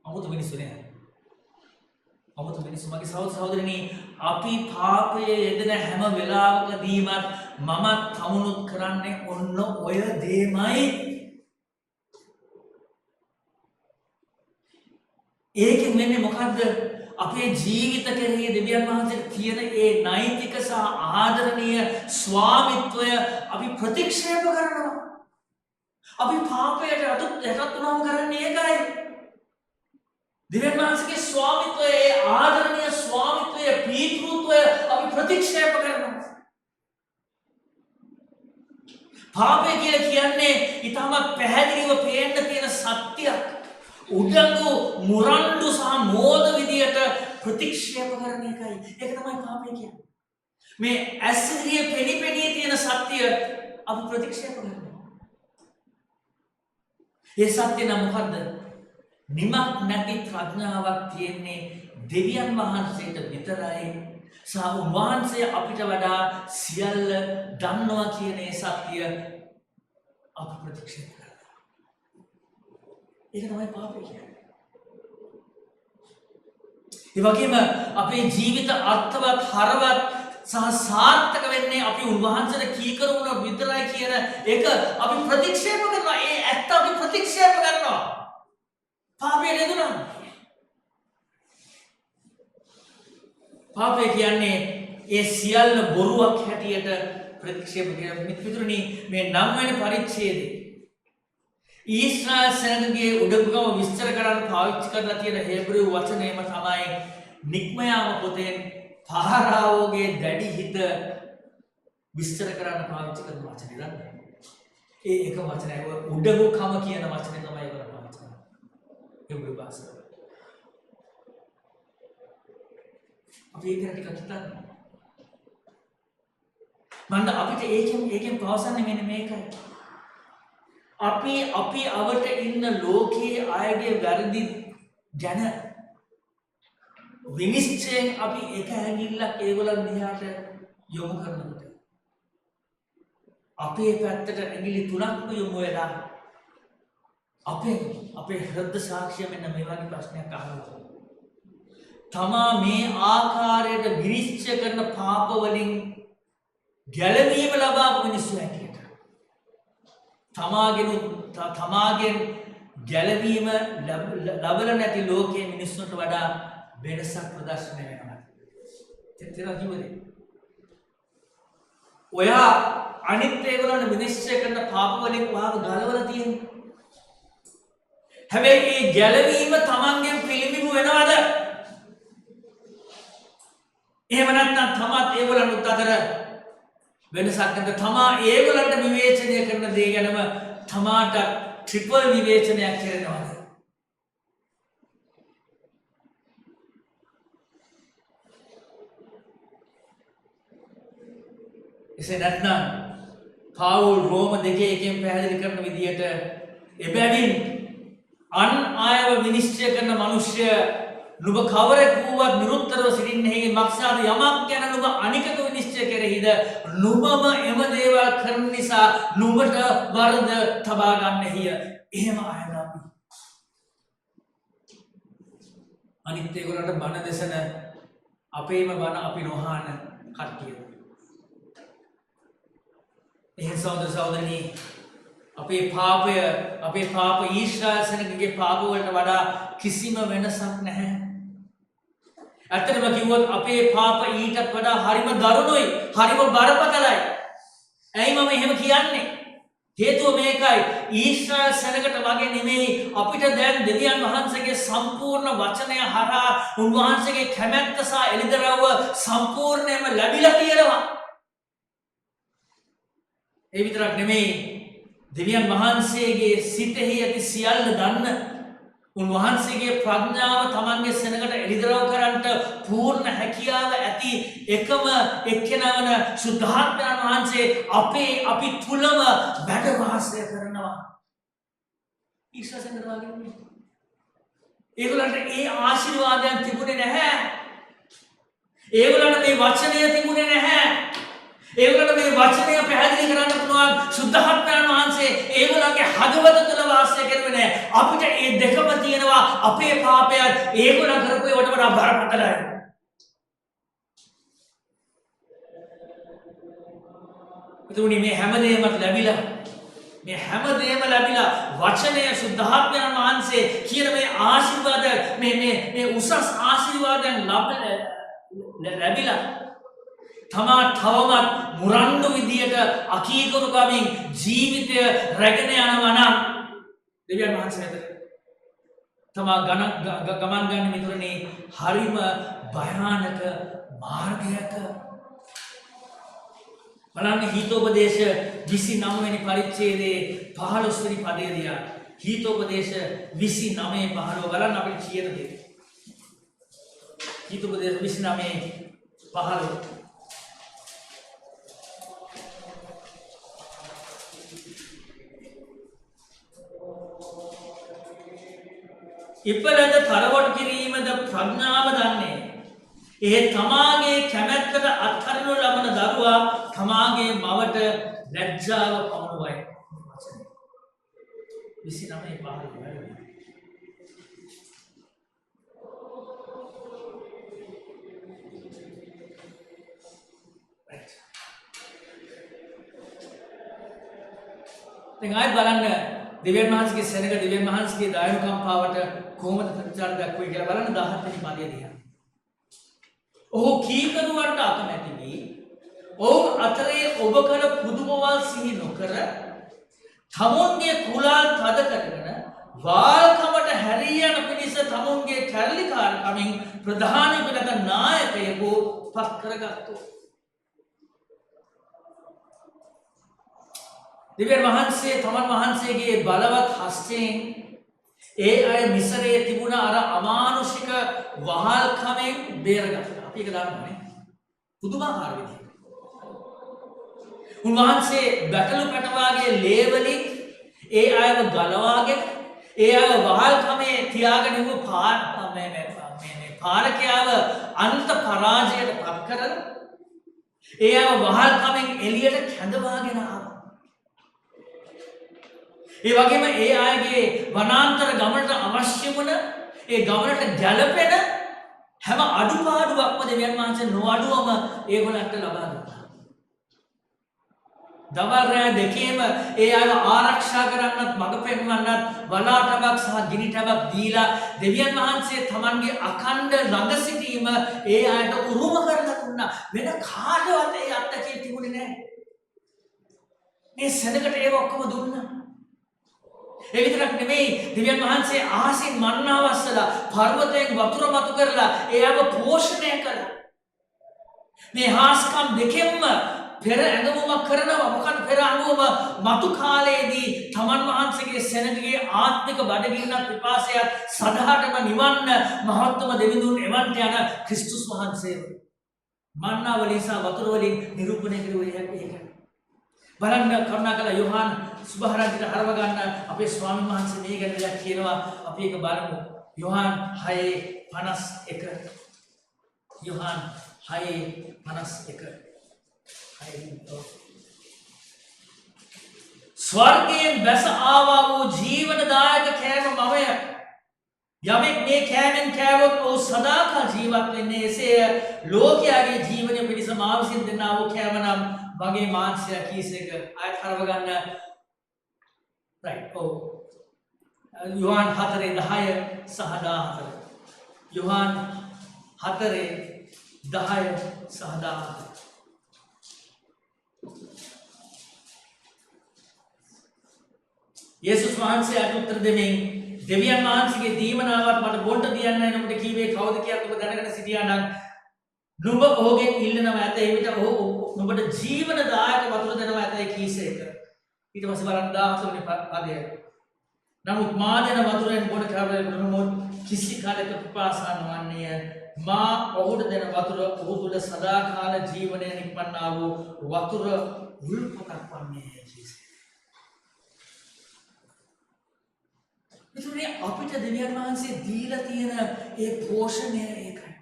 අමුතු මිනිස්සු නේ. අමුතු මිනිස්සු මගේ සහෝදරනි අපි පාපයේ යෙදෙන හැම වෙලාවකදීමත් මම තමුණුත් කරන්නේ ඔන්න ඔය දෙමයි. ඒකෙන් වෙන්නේ මොකද්ද? අපේ ජීවිත කෙරෙහි දෙවියන් වහන්සේට තියෙන ඒ නෛතික සහ ආදරණීය ස්වාමිත්වය අපි ප්‍රතික්ෂේප කරනවා. අපි පාපයට යටත් වුණාම කරන්නේ ඒකයි. දෙවියන් වහන්සේගේ ස්වාමිත්වය, ඒ ආදරණීය ස්වාමිත්වය, පීතෘත්වය අපි ප්‍රතික්ෂේප කරනවා. පාපය කියලා කියන්නේ ඊටමත් පැහැදිලිව පේන්න තියෙන සත්‍යයක්. උඩඟු මුරණ්ඩු සහ මෝද විදියට ප්‍රතික්ෂේප කරන එකයි. ඒක තමයි පාපය කියන්නේ. මේ ඇස්සිරිය පෙනී තියෙන සත්‍ය අපි ප්‍රතික්ෂේප කරනවා. ඒ සත්‍ය නම් මොකද්ද? නිමක් නැති ප්‍රඥාවක් තියෙන්නේ දෙවියන් වහන්සේට විතරයි. සහ උන්වහන්සේ අපිට වඩා සියල්ල දන්නවා කියන ඒ සත්‍ය අපි ප්‍රතික්ෂේප කරනවා. ඒක තමයි පාපය කියන්නේ. ඒ වගේම අපේ ජීවිත අර්ථවත් හරවත් සහ සාර්ථක වෙන්නේ අපි උන්වහන්සේට කීකරු වුණ විතරයි කියන එක අපි ප්‍රතික්ෂේප කරනවා. ඒ ඇත්ත අපි ප්‍රතික්ෂේප කරනවා. පාපය නේදුනා. පාපය කියන්නේ ඒ සියල්ල බොරුවක් හැටියට ප්‍රතික්ෂේප කරන මිත්‍රතුනි මේ 9 වෙනි පරිච්ඡේදයේ ඊශ්‍රායල් සෙනගගේ උඩඟුකම විස්තර කරන්න පාවිච්චි කරලා තියෙන හේබ්‍රුව වචනයම තමයි නික්මයාම පොතෙන් පාරාවෝගේ දැඩි හිත විස්තර කරන්න පාවිච්චි කරන වචනේ නේද? ඒ එක වචනයක උඩඟුකම කියන වචනේ තමයි ඒකට පාවිච්චි කරන්නේ. හේබ්‍රුව භාෂාව. අපි ඒක ටිකක් හිතන්න. මන්ද අපිට ඒකෙන් පවසන්නේ මෙන්න මේකයි. අපි අවට ඉන්න ලෝකයේ අයගේ වැරදි ගැන විනිශ්චයෙන් අපි එක ඇඟිල්ලක් ඒගොල්ලන් දිහාට යොමු කරනකොට අපේ පැත්තට ඇඟිලි 3ක්ම යොමු වෙලා අපේ හෘද සාක්ෂිය මෙන්න මේ වගේ ප්‍රශ්නයක් අහනවා. තමා මේ ආකාරයට විනිශ්චය කරන පාප වලින් ගැලවීම ලබාපු මිනිස්සු හැටියට තමාගෙන් ගැලවීම ලබල නැති ලෝකයේ මිනිස්සුන්ට වඩා වෙනසක් ප්‍රදර්ශනය වෙනවා. තේරෙනවද කිව්වද? ඔයා අනිත් ඒගොල්ලන් විනිශ්චය කරන පාප වලින් වහව ගලවලා තියෙන්නේ. හැබැයි මේ ගැලවීම තමන්ගෙන් පිළිඹු වෙනවද? එහෙම නැත්නම් තමත් ඒගොල්ලන් අතර වෙනසක් නැත. තමා ඒගොල්ලන්ට විවේචනය කරන දේ ගැනම තමාට ට්‍රිපල් විවේචනයක් කරනවාද? එසේ නැත්නම් පාවුල් රෝම 2:1 පැහැදිලි කරන විදිහට එබැවින් අන් අයව විනිශ්චය කරන මිනිස්ය නුඹ කවරෙක් වුවත් නිරුත්තරව සිටින්නේහි මක්සාද යමක් ගැන නුඹ අනිකක විනිශ්චය කෙරෙහිද නුඹම එම දේවල් කරන නිසා නුඹට වරද තබා ගන්නෙහිය. එහෙම අයද අපි අනිත් ඒගොල්ලන්ට බණ දෙසන අපේම බණ අපි නොහාන කට්ටිය. එහෙනම් සහෝදර සහෝදරනි අපේ පාප ඊශ්‍රායල් සෙනගගේ පාප වලට වඩා කිසිම වෙනසක් නැහැ. ඇත්තටම කිව්වොත් අපේ පාප ඊටත් වඩා හරිම දරුණුයි, හරිම බරපතලයි. ඇයි මම එහෙම කියන්නේ? හේතුව මේකයි. ඊශ්‍රායල් සෙනගට වගේ නෙමෙයි අපිට දැන් දෙවියන් වහන්සේගේ සම්පූර්ණ වචනය හරහා උන්වහන්සේගේ කැමැත්ත සහ එළිදරව්ව සම්පූර්ණයෙන්ම ලැබිලා තියෙනවා. ඒ විතරක් නෙමෙයි දෙවියන් වහන්සේගේ සිතෙහි ඇති සියල්ල දන්න උන්වහන්සේගේ ප්‍රඥාව තමන්ගේ සෙනගට එළිදරව් කරන්නට පූර්ණ හැකියාව ඇති එකම එක්කෙනා වන සුද්ධාත්මයන් වහන්සේ අපි තුලම වැඩ වාසය කරනවා. ඊශ්‍රායල් වගේ නෙමෙයි. ඒගොල්ලන්ට ඒ ආශිර්වාදයන් තිබුණේ නැහැ. ඒගොල්ලන්ට මේ වචනය තිබුණේ නැහැ. ඒගොල්ලන්ට මේ වචනය පැහැදිලි කරන්න පුළුවන් සුද්ධාත්මයන් වහන්සේ ඒගොල්ලන්ගේ හදවත තුළ වාසය කරුවේ නැහැ. අපිට මේ දෙකම තියෙනවා. අපේ පාපයත් ඒගොල්ලන් කරපු ඒවට වඩා බරපතලයි. ඒතුණි මේ හැමදේම ලැබිලා වචනය සුද්ධාත්මයන් වහන්සේ කියන මේ ආශිර්වාද මේ උසස් ආශිර්වාදයන් ලැබිලා තමා තවමත් මුරණ්ඩු විදියට අකීකරු ගමින් ජීවිතය රැගෙන යනවා නම් දෙවියන් වහන්සේ වෙත තමා ගමන් ගන්න මිතුරනේ හරිම භයානක මාර්ගයක. බලන්න හීතෝපදේශ 29 වෙනි පරිච්ඡේදයේ 15 වෙනි පදයේ දිහා. හීතෝපදේශ 29:15 බලන්න අපිට කියන දේ. හීතෝපදේශ 29:15 ඉපලද තරවට් කිරීමද ප්‍රඥාව දන්නේ. ඒ තමාගේ කැමැත්තට අත්හරිනු ලබන දරුවා තමාගේ මවට ලැජ්ජාව පමුණුවයි. 29:15 දැන් ආයෙත් බලන්න දෙවියන් වහන්සේගේ සෙනඟ දෙවියන් වහන්සේගේ දායකම්පාවට කොහොමද ප්‍රතිචාර දක්වයි කියලා බලන්න 17 වෙනි පදයේ දිහා. ඔහු කීකරුවන්ට අකමැති වී ඔවුන් අතරේ ඔබ කළ පුදුමවල් සිහි නොකර තමුන්ගේ කුලාල් තද කරගෙන වාල්කමට හැරී යන පිණිස තමුන්ගේ කැරලිකාරකමින් ප්‍රධානී වෙනද නායකයෙකු පත් කරගත්තෝ. දෙවියන් වහන්සේ තමන් වහන්සේගේ බලවත් හස්තයෙන් ඒ අය මිසරයේ තිබුණ අර අමානුෂික වහල්කමෙන් බේරගත්තා. අපි ඒක දන්නවනේ. පුදුමාකාර විදිහට. උන්වහන්සේ බැටළු පැටවාගේ ලේවලින් ඒ අයව ගලවාගෙන ඒ අය වහල්කමේ තියාගෙන ඉන්න පාරකයාව අන්ත පරාජයට පත් කරලා ඒ අය වහල්කමෙන් එළියට කැඳවාගෙන ආවා. ඒ වගේම ඒ අයගේ වනාන්තර ගමනට අවශ්‍ය වුණ ඒ ගමනට ගැළපෙන හැම අඩුපාඩුවක්ම දෙවියන් වහන්සේ නොඅඩුවම ඒගොල්ලන්ට ලබා දුන්නා. දවල් රැ දෙකේම ඒ අයව ආරක්ෂා කරන්නත් මඟ පෙන්වන්නත් වලාටබක් සහ ගිනි ටබක් දීලා දෙවියන් වහන්සේ තමන්ගේ අඛණ්ඩ ළඟ සිටීම ඒ අයට උරුම කරලා දුන්නා. වෙන කාටවත් ඒ අත්දැකීම් තිබුණේ නැහැ. මේ සෙනඟට ඒක ඔක්කොම දුන්නා. ඒ විතරක් නෙමෙයි දෙවියන් වහන්සේ ආසින් මන්නා වස්සලා පර්වතයෙන් වතුර මතු කරලා එයාව පෝෂණය කළා. මේ හාස්කම් දෙකෙන්ම පෙර ඇඳුමක් කරනවා. මොකද පෙර අනුවම මතු කාලයේදී තමන් වහන්සේගේ සෙනඟගේ ආත්මික බඩගින්නක් පිපාසයත් සදාටම නිවන්න මහත්ම දෙවිඳුන් එවන්ට යන ක්‍රිස්තුස් වහන්සේව. මන්නා වලින් සහ වතුර වලින් නිරූපණය කරුවේ ඒකයි. බලන්න කරුණාකරලා යෝහාන් සුභාරන්තිට හරව ගන්න අපේ ස්වාමීන් වහන්සේ මේ ගැන දෙයක් කියනවා. අපි ඒක බලමු. යෝහාන් 6:51. යෝහාන් 6:51. ස්වර්ගයෙන් බැස ආවා වූ ජීවනදායක කෑම මවය. යමෙක් මේ කෑමෙන් කෑවොත් ඔහු සදාකාල ජීවත් වෙන්නේ. එසේ ලෝකයාගේ ජීවනය පිණිස මා විසින් දෙන්නා වූ කෑම නම් මගේ මාංශය කීසේක. ආයත් හරව ගන්න. රයිට්. ඔව්. යෝහාන් 4:10 සහ 14. යෝහාන් 4:10 සහ 14. යේසුස් වහන්සේ උත්තර දෙමින් දෙවියන් වහන්සේගේ දීමනාවත් මට බොන්න දියන්න එනකොට කීවේ කවුද කියලා ඔබ දැනගෙන සිටියා නම් නුඹ ඔහුගෙන් ඉල්ලනවා ඇත ඒ විට ඔහු නුඹට ජීවනදායක වතුර දෙනවා ඇතයි කීසේක. ඊට පස්සේ බලන්න 14 වෙනි පදය. නමුත් මා දෙන වතුරෙන් බොන කවදාවත් කිසි කාලයක පිපාසා නොවන්නේය. මා ඔහුට දෙන වතුර ඔහු තුළ සදාකාල ජීවනය නික්මන්නා වූ වතුර උල්පතක් වන්නේය කීසේක. මිතුරනේ අපිට දෙවියන් වහන්සේ දීලා තියෙන ඒ පෝෂණය ඒකයි.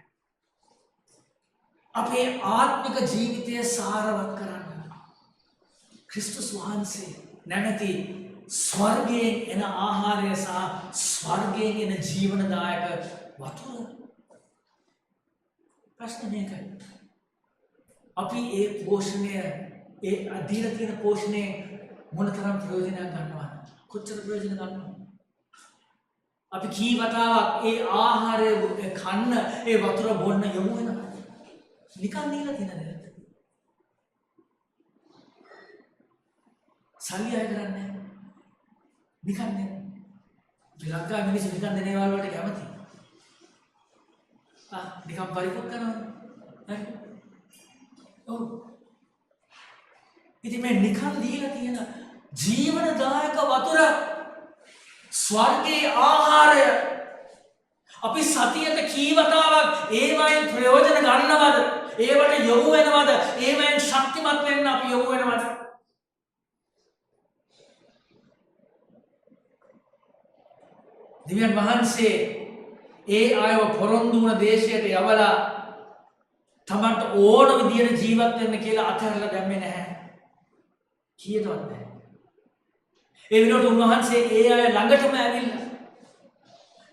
අපේ ආත්මික ජීවිතය සාරවත් කරන්න ක්‍රිස්තුස් වහන්සේ නැමැති ස්වර්ගයෙන් එන ආහාරය සහ ස්වර්ගයෙන් එන ජීවනදායක වතුර. ප්‍රශ්නේ මේකයි. අපි ඒ පෝෂණය ඒ දීලා තියෙන පෝෂණය මොනතරම් ප්‍රයෝජනයක් ගන්නවද? කොච්චර ප්‍රයෝජන ගන්නවද? අපි කී වතාවක් ඒ ආහාරය කන්න ඒ වතුර බොන්න යමු වෙනවා. නිකන් දීලා තියෙන දෙයක්. සල්ලි අය කරන්නේ නිකන් නේ. ලංකාවේ මිනිස්සු නිකන් දෙන ඒවා වලට කැමති. නිකන් පරිපෝෂ කරනවා. හරි. ඔව්. ඉතින් මේ නිකන් දීලා තියෙන ජීවනදායක වතුර ස්වර්ගයේ ආහාරය අපි සතියට කී වතාවක් ඒවයින් ප්‍රයෝජන ගන්නවද? ඒවට යොමු වෙනවද? ඒවයින් ශක්තිමත් වෙන්න අපි යොමු වෙනවද? දෙවියන් වහන්සේ ඒ අයව පොරොන්දු වුණ දේශයට යවලා තමන්ට ඕන විදියට ජීවත් වෙන්න කියලා අතහැරලා දැම්මේ නැහැ. කීයටවත් නැහැ. ඒ විනෝඩ උන්වහන්සේ ඒ අය ළඟටම ඇවිල්ලා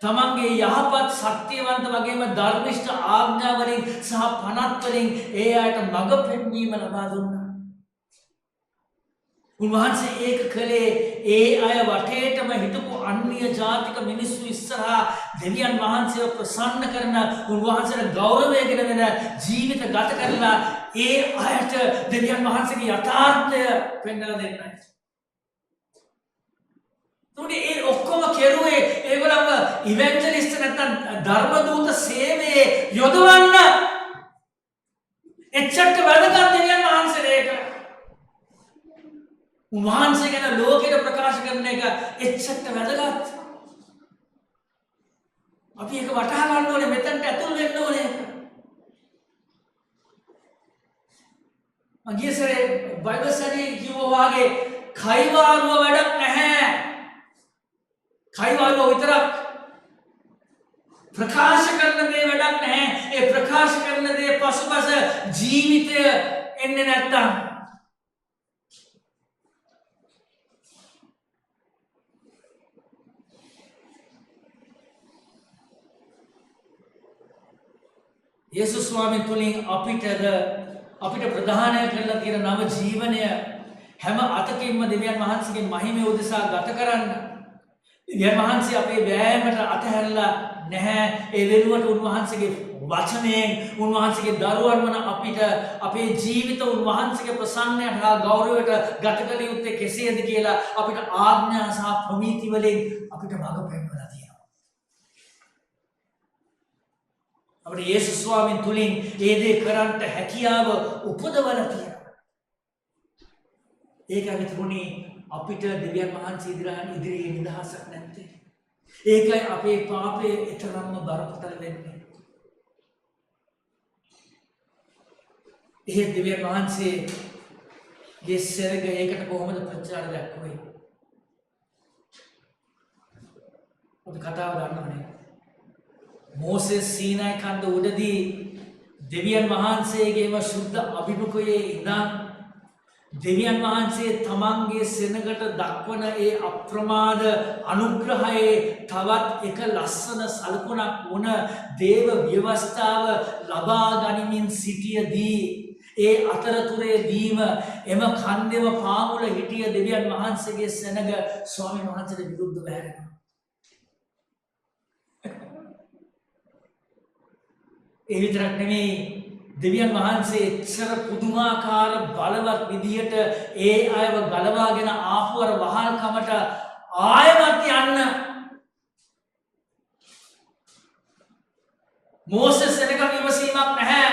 තමන්ගේ යහපත් සත්‍යවන්ත වගේම ධර්මිෂ්ඨ ආඥා වලින් සහ පනත් වලින් ඒ අයට මඟ පෙන්වීම ලබා දුන්නා. උන්වහන්සේ ඒක කළේ ඒ අය වටේටම හිටපු අන්‍ය ජාතික මිනිස්සු ඉස්සරහා දෙවියන් වහන්සේව ප්‍රසන්න කරන උන්වහන්සේට ගෞරවයගෙන වෙන ජීවිත ගත කරලා ඒ අයට දෙවියන් වහන්සේගේ යථාර්ථය පෙන්වලා දෙන්නයි. ඒ ඔක්කොම කෙරුවේ ඒගොල්ලන්ව ඉවැන්ජලිස්ට් නැත්නම් ධර්ම දූත සේවයේ යොදවන්න. එච්චරට වැදගත් දෙවියන් වහන්සේ ඒක. උන්වහන්සේ ගැන ලෝකෙට ප්‍රකාශ කරන එක එච්චරට වැදගත්. අපි ඒක වටහා ගන්න ඕනේ, මෙතනට ඇතුල් වෙන්න ඕනේ. මගේ සරේ බයිබල් ස්ටඩි කිව්වා වගේ කයිවාරුව වැඩක් නැහැ. කයිවාරුව විතරක් ප්‍රකාශ කරන දේ වැඩක් නැහැ. ඒ ප්‍රකාශ කරන දේ පසුපස ජීවිතය එන්නේ නැත්තම් යේසුස් ස්වාමීන් තුලින් අපිට ප්‍රදානය කරලා තියෙන නව ජීවනය හැම අතකින්ම දෙවියන් වහන්සේගේ මහිමය උදෙසා ගත කරන්න. දෙවියන් වහන්සේ අපේ වෑයමට අතහැරලා නැහැ. ඒ වෙනුවට උන්වහන්සේගේ වචනයෙන් උන්වහන්සේගේ දරුවන් වන අපිට අපේ ජීවිත උන්වහන්සේගේ ප්‍රසන්නයට හා ගෞරවයට ගත කළ යුත්තේ කෙසේද කියලා අපිට ආඥා සහ ප්‍රමිති වලින් අපිට මඟ පෙන්වලා තියෙනවා. අපිට යේසුස් ස්වාමීන් තුලින් ඒ දේ කරන්නට හැකියාව උපදවලා තියෙනවා. ඒකයි මිතුරුනි අපිට දෙවියන් වහන්සේ ඉදිරියේ නිදහසක් නැත්තේ. ඒකයි අපේ පාපයේ ඊතරම්ම බරපතල වෙන්නේ. ඒ දෙවියන් වහන්සේගේ සෙරග ඒකට කොහොමද ප්‍රතිචාර දක්වන්නේ? අපි කතාව දන්නවනේ. මෝසෙස් සීනායි කන්ද උඩදී දෙවියන් වහන්සේගේම සුද්ධ අභිමුඛයේ ඉඳන් දෙවියන් වහන්සේ තමන්ගේ සෙනගට දක්වන ඒ අප්‍රමාද අනුග්‍රහයේ තවත් එක ලස්සන සලකුණක් වුණ දේව ව්‍යවස්ථාව ලබා ගනිමින් සිටියදී ඒ අතරතුරේදීම එම කන්දෙම පාමුල හිටිය දෙවියන් වහන්සේගේ සෙනග ස්වාමීන් වහන්සේට විරුද්ධව හැරෙනවා. ඒ විතරක් නෙමෙයි දෙවියන් වහන්සේ එච්චර පුදුමාකාර බලවත් විදියට ඒ අයව ගලවාගෙන ආපු අර වහල්කමට ආයමත් යන්න මෝසෙස් එනකම් ඉවසීමක් නැහැ.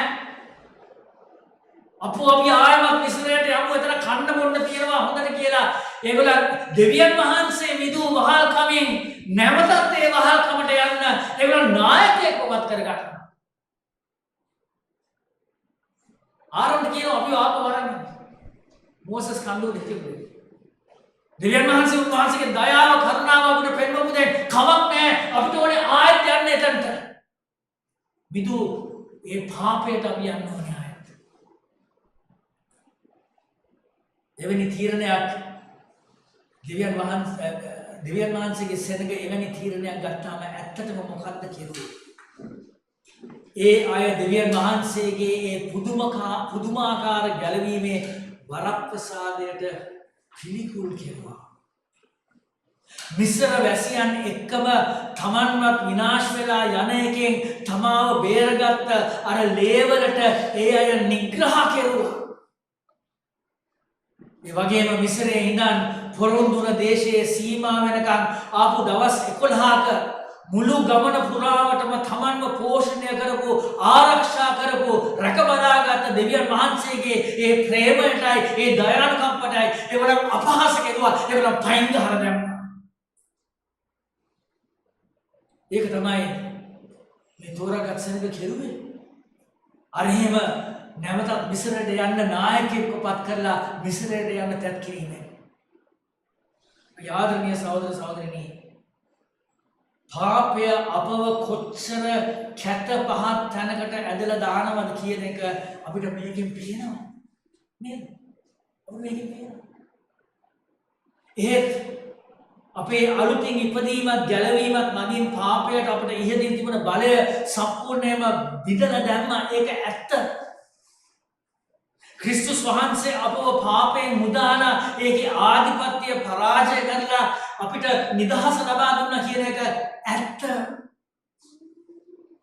අපෝ අපි ආයමත් මිස්රයට යමු, එතන කන්න බොන්න තියෙනවා හොඳට කියලා. ඒගොල්ලෝ දෙවියන් වහන්සේ මිදූ වහල්කමින් නැවතත් ඒ වහල්කමට යන්න ඒගොල්ලෝ නායකයෙක්ව වත් කරගන්න. ආරම්භ කියනවා අපි ආපහු වරන්න. මෝසස් කන්දුවට හිටියේ. දෙවියන් වහන්සේ උන්වහන්සේගේ දයාව කරුණාව අපිට පෙන්වමු දැන් කමක් නැහැ. අපිට ඕනේ ආයෙත් යන්න එතනට. විදු ඒ පාපයට අපි යන්න ඕනේ ආයෙත්. එවැනි තීරණයක් දෙවියන් වහන්සේගේ සෙනඟ එවැනි තීරණයක් ගත්තාම ඇත්තටම මොකක්ද කියන්නේ? ඒ අය දෙවියන් වහන්සේගේ ඒ පුදුමාකාර ගැලවීමේ වරප්‍රසාදයට පිළිකුල් කෙරුවා. මිස්ර වැසියන් එක්කම තමන්වත් විනාශ වෙලා යන එකෙන් තමාව බේරගත්ත අර ලේවලට ඒ අය නිග්‍රහ කෙරුවා. ඒ වගේම මිස්රයේ ඉඳන් පොරොන්දුන දේශයේ සීමා වෙනකන් ආපු දවස් 11ක මුළු ගමන පුරාවටම තමන්ව පෝෂණය කරපු ආරක්ෂා කරපු රැකබලාගත් දෙවියන් වහන්සේගේ ඒ ප්‍රේමයටයි ඒ දයානුකම්පටයි ඒවලම් අපහාස කෙරුවා. ඒවලම් පයින් ගහලා දැම්මා. ඒක තමයි මේ තෝරාගත් සෙනඟ කෙරුවේ. අර එහෙම නැවතත් මිස්රයට යන්න නායකයෙක්ව පත් කරලා මිස්රයට යන්න තැත් කිරීමෙන් ආදරණීය සහෝදර සහෝදරිනී, පාපය අපව කොච්චර කැත පහත් තැනකට ඇදලා දානවද කියන එක අපිට මේකෙන් පේනවා නේද? අපිට මේකෙන් පේනවා. ඒත් අපේ අලුතින් ඉපදීමත් ගැලවීමත් මගින් පාපයට අපිට ඉහදින් තිබුණ බලය සම්පූර්ණයෙන්ම බිඳලා දැම්මා. ඒක ඇත්ත. ක්‍රිස්තුස් වහන්සේ අපව පාපයෙන් මුදාලා ඒකේ ආධිපත්‍ය පරාජය කරලා අපිට නිදහස ලබා දුන්නා කියන එක ඇත්ත.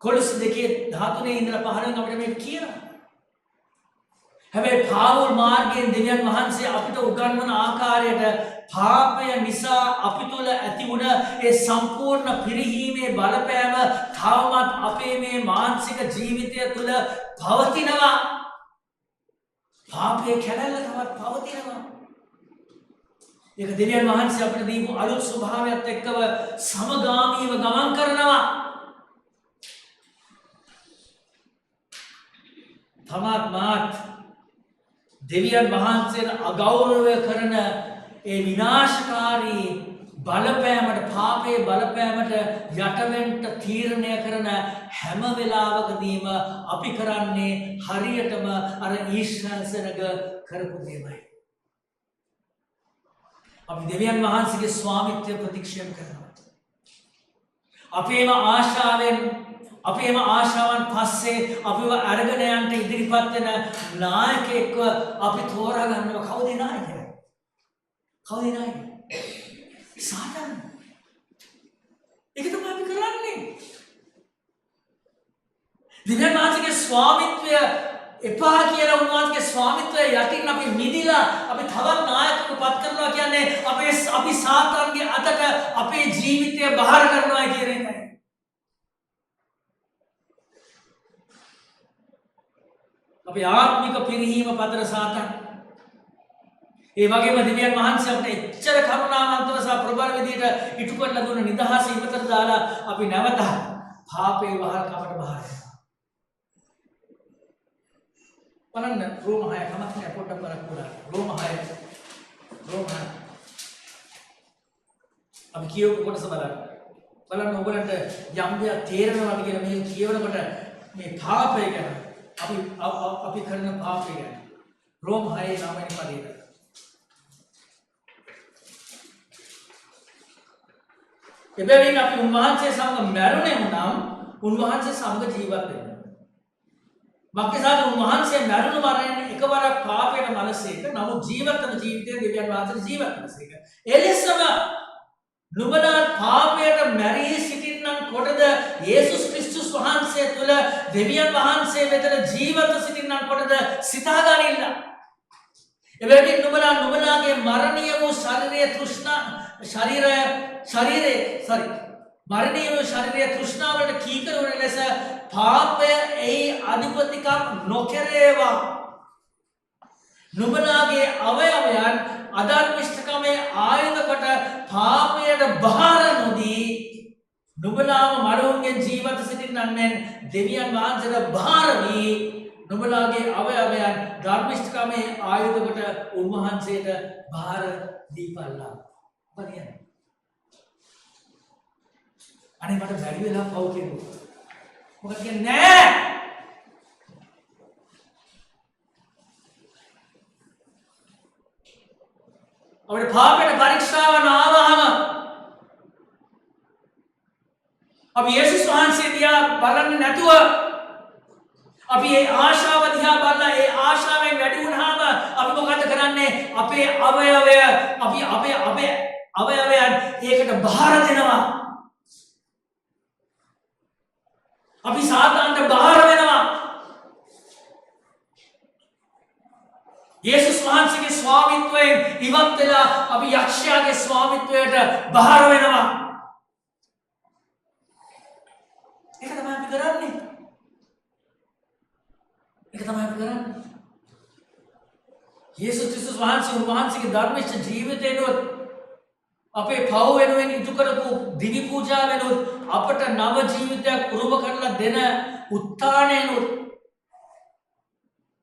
කොලොස් 2:13 ඉඳලා 15 අපිට මේක කියනවා. හැබැයි පාවුල් මාර්ගයෙන් දෙවියන් වහන්සේ අපිට උගන්වන ආකාරයට පාපය නිසා අපි තුළ ඇති වුණ ඒ සම්පූර්ණ පිරිහීමේ බලපෑම තවමත් අපේ මේ මානසික ජීවිතය තුළ පවතිනවා. පාපයේ කැලැල්ල තවත් පවතිනවා. ඒක දෙවියන් වහන්සේ අපිට දීපු අලුත් ස්වභාවයත් එක්කව සමගාමීව ගමන් කරනවා. තමත් මාත් දෙවියන් වහන්සේට අගෞරවය කරන ඒ විනාශකාරී බලපෑමට, පාපයේ බලපෑමට යටවෙන්න තීරණය කරන හැම වෙලාවකදීම අපි කරන්නේ හරියටම අර ඊශ්‍රායල් සෙනඟ කරපු දේමයි. අපි දෙවියන් වහන්සේගේ ස්වාමිත්වය ප්‍රතික්ෂේප කරනවා. අපේම ආශාවන් පස්සේ අපිව අරගෙන යන්න ඉදිරිපත් වෙන නායකයෙක්ව අපි තෝරා ගන්නවා. කවුද නායකයා? කවුද නායකයා? සාතන්. ඒක තමයි අපි කරන්නේ. දෙවියන් වහන්සේගේ ස්වාමිත්වය එපා කියලා උන්වහන්සේගේ ස්වාමිත්වය යටින් අපි මිදිලා අපි තවත් නායකයෙකුට පත් කරනවා කියන්නේ අපි සාතන්ගේ අතට අපේ ජීවිතය බාර කරනවා කියන එකයි. අපි ආත්මික පිරිහීම පතර සාතන්. ඒ වගේම දෙවියන් වහන්සේ අපිට එච්චර කරුණාවන්තව සහ ප්‍රබල විදියට ඉටු කරලා දුන්න නිදහස ඉවතට දාලා අපි නැවත පාපේ වහල්කමට බාර වෙනවා. බලන්න රෝම 6 කමක් නෑ පොඩ්ඩක් බලන්න පුළා. රෝම 6 අපි කියවපු කොටස බලන්න. බලන්න ඔයගලන්ට යම් දෙයක් තේරෙනවද කියලා මේ කියවනකොට මේ පාපය ගැන අපි කරන පාපය ගැන. රෝම 6 9 වෙනි පදයේ. එබැවින් අපි උන්වහන්සේ සමග මැරුණේ නම් උන්වහන්සේ සමග ජීවත් වෙන්න. මක්කසාද උන්වහන්සේ මැරුණු මරණය එකවරක් පාපයට මනසේක නමුත් ජීවත් වන ජීවිතයේ දෙවියන් වහන්සේ ජීවත් වනසේක. එලෙසම නුඹලා පාපයට මැරී සිටින්නන් කොටද යේසුස් ක්‍රිස්තුස් වහන්සේ තුළ දෙවියන් වහන්සේ වෙතට ජීවත්ව සිටින්නන් කොටද සිතා ගනින්න. එබැවින් නුඹලාගේ මරණීය වූ ශරීරයේ තෘෂ්ණා මරණීය වූ ශරීරයේ තෘෂ්ණාවට කීකර වන ලෙස පාපය එහි අධිපතිකම් නොකරේවා. නුඹලාගේ අවයවයන් අධර්මිෂ්ඨකමේ ආයුධ කොට පාපයට බාර නොදී නුඹලාම මරුන්ගෙන් ජීවත් සිටින්නන් දෙවියන් වහන්සේට බාර වී නුඹලාගේ අවයවයන් ධර්මිෂ්ඨකමේ ආයුධ කොට උන්වහන්සේට බාර දීපල්ලා. බනියන අනේ මට බැරි වෙලා පව් කෙරුවා. මොකද කියන්නේ නෑ. අපේ පාපයට පරීක්ෂාව නාවහම අපි යේසුස් වහන්සේ දිහා බලන්නේ නැතුව අපි ඒ ආශාව දිහා බලලා ඒ ආශාවෙන් වැඩි වුණාම අපි මොකද කරන්නේ? අපේ අවයවයන් ඒකට බාර දෙනවා. අපි සාතාන්ට බාර වෙනවා. යේසුස් වහන්සේගේ ස්වාමිත්වයෙන් ඉවත් වෙලා අපි යක්ෂයාගේ ස්වාමිත්වයට බාර වෙනවා. ඒක තමයි අපි කරන්නේ. යේසුස් ක්‍රිස්තුස් වහන්සේගේ ධර්මිෂ්ඨ ජීවිතේනොත් අපේ පව් වෙනුවෙන් ඉටු කරපු දිවි පූජාවෙනුත් අපට නව ජීවිතයක් උරුම කරලා දෙන උත්ථානයනුත්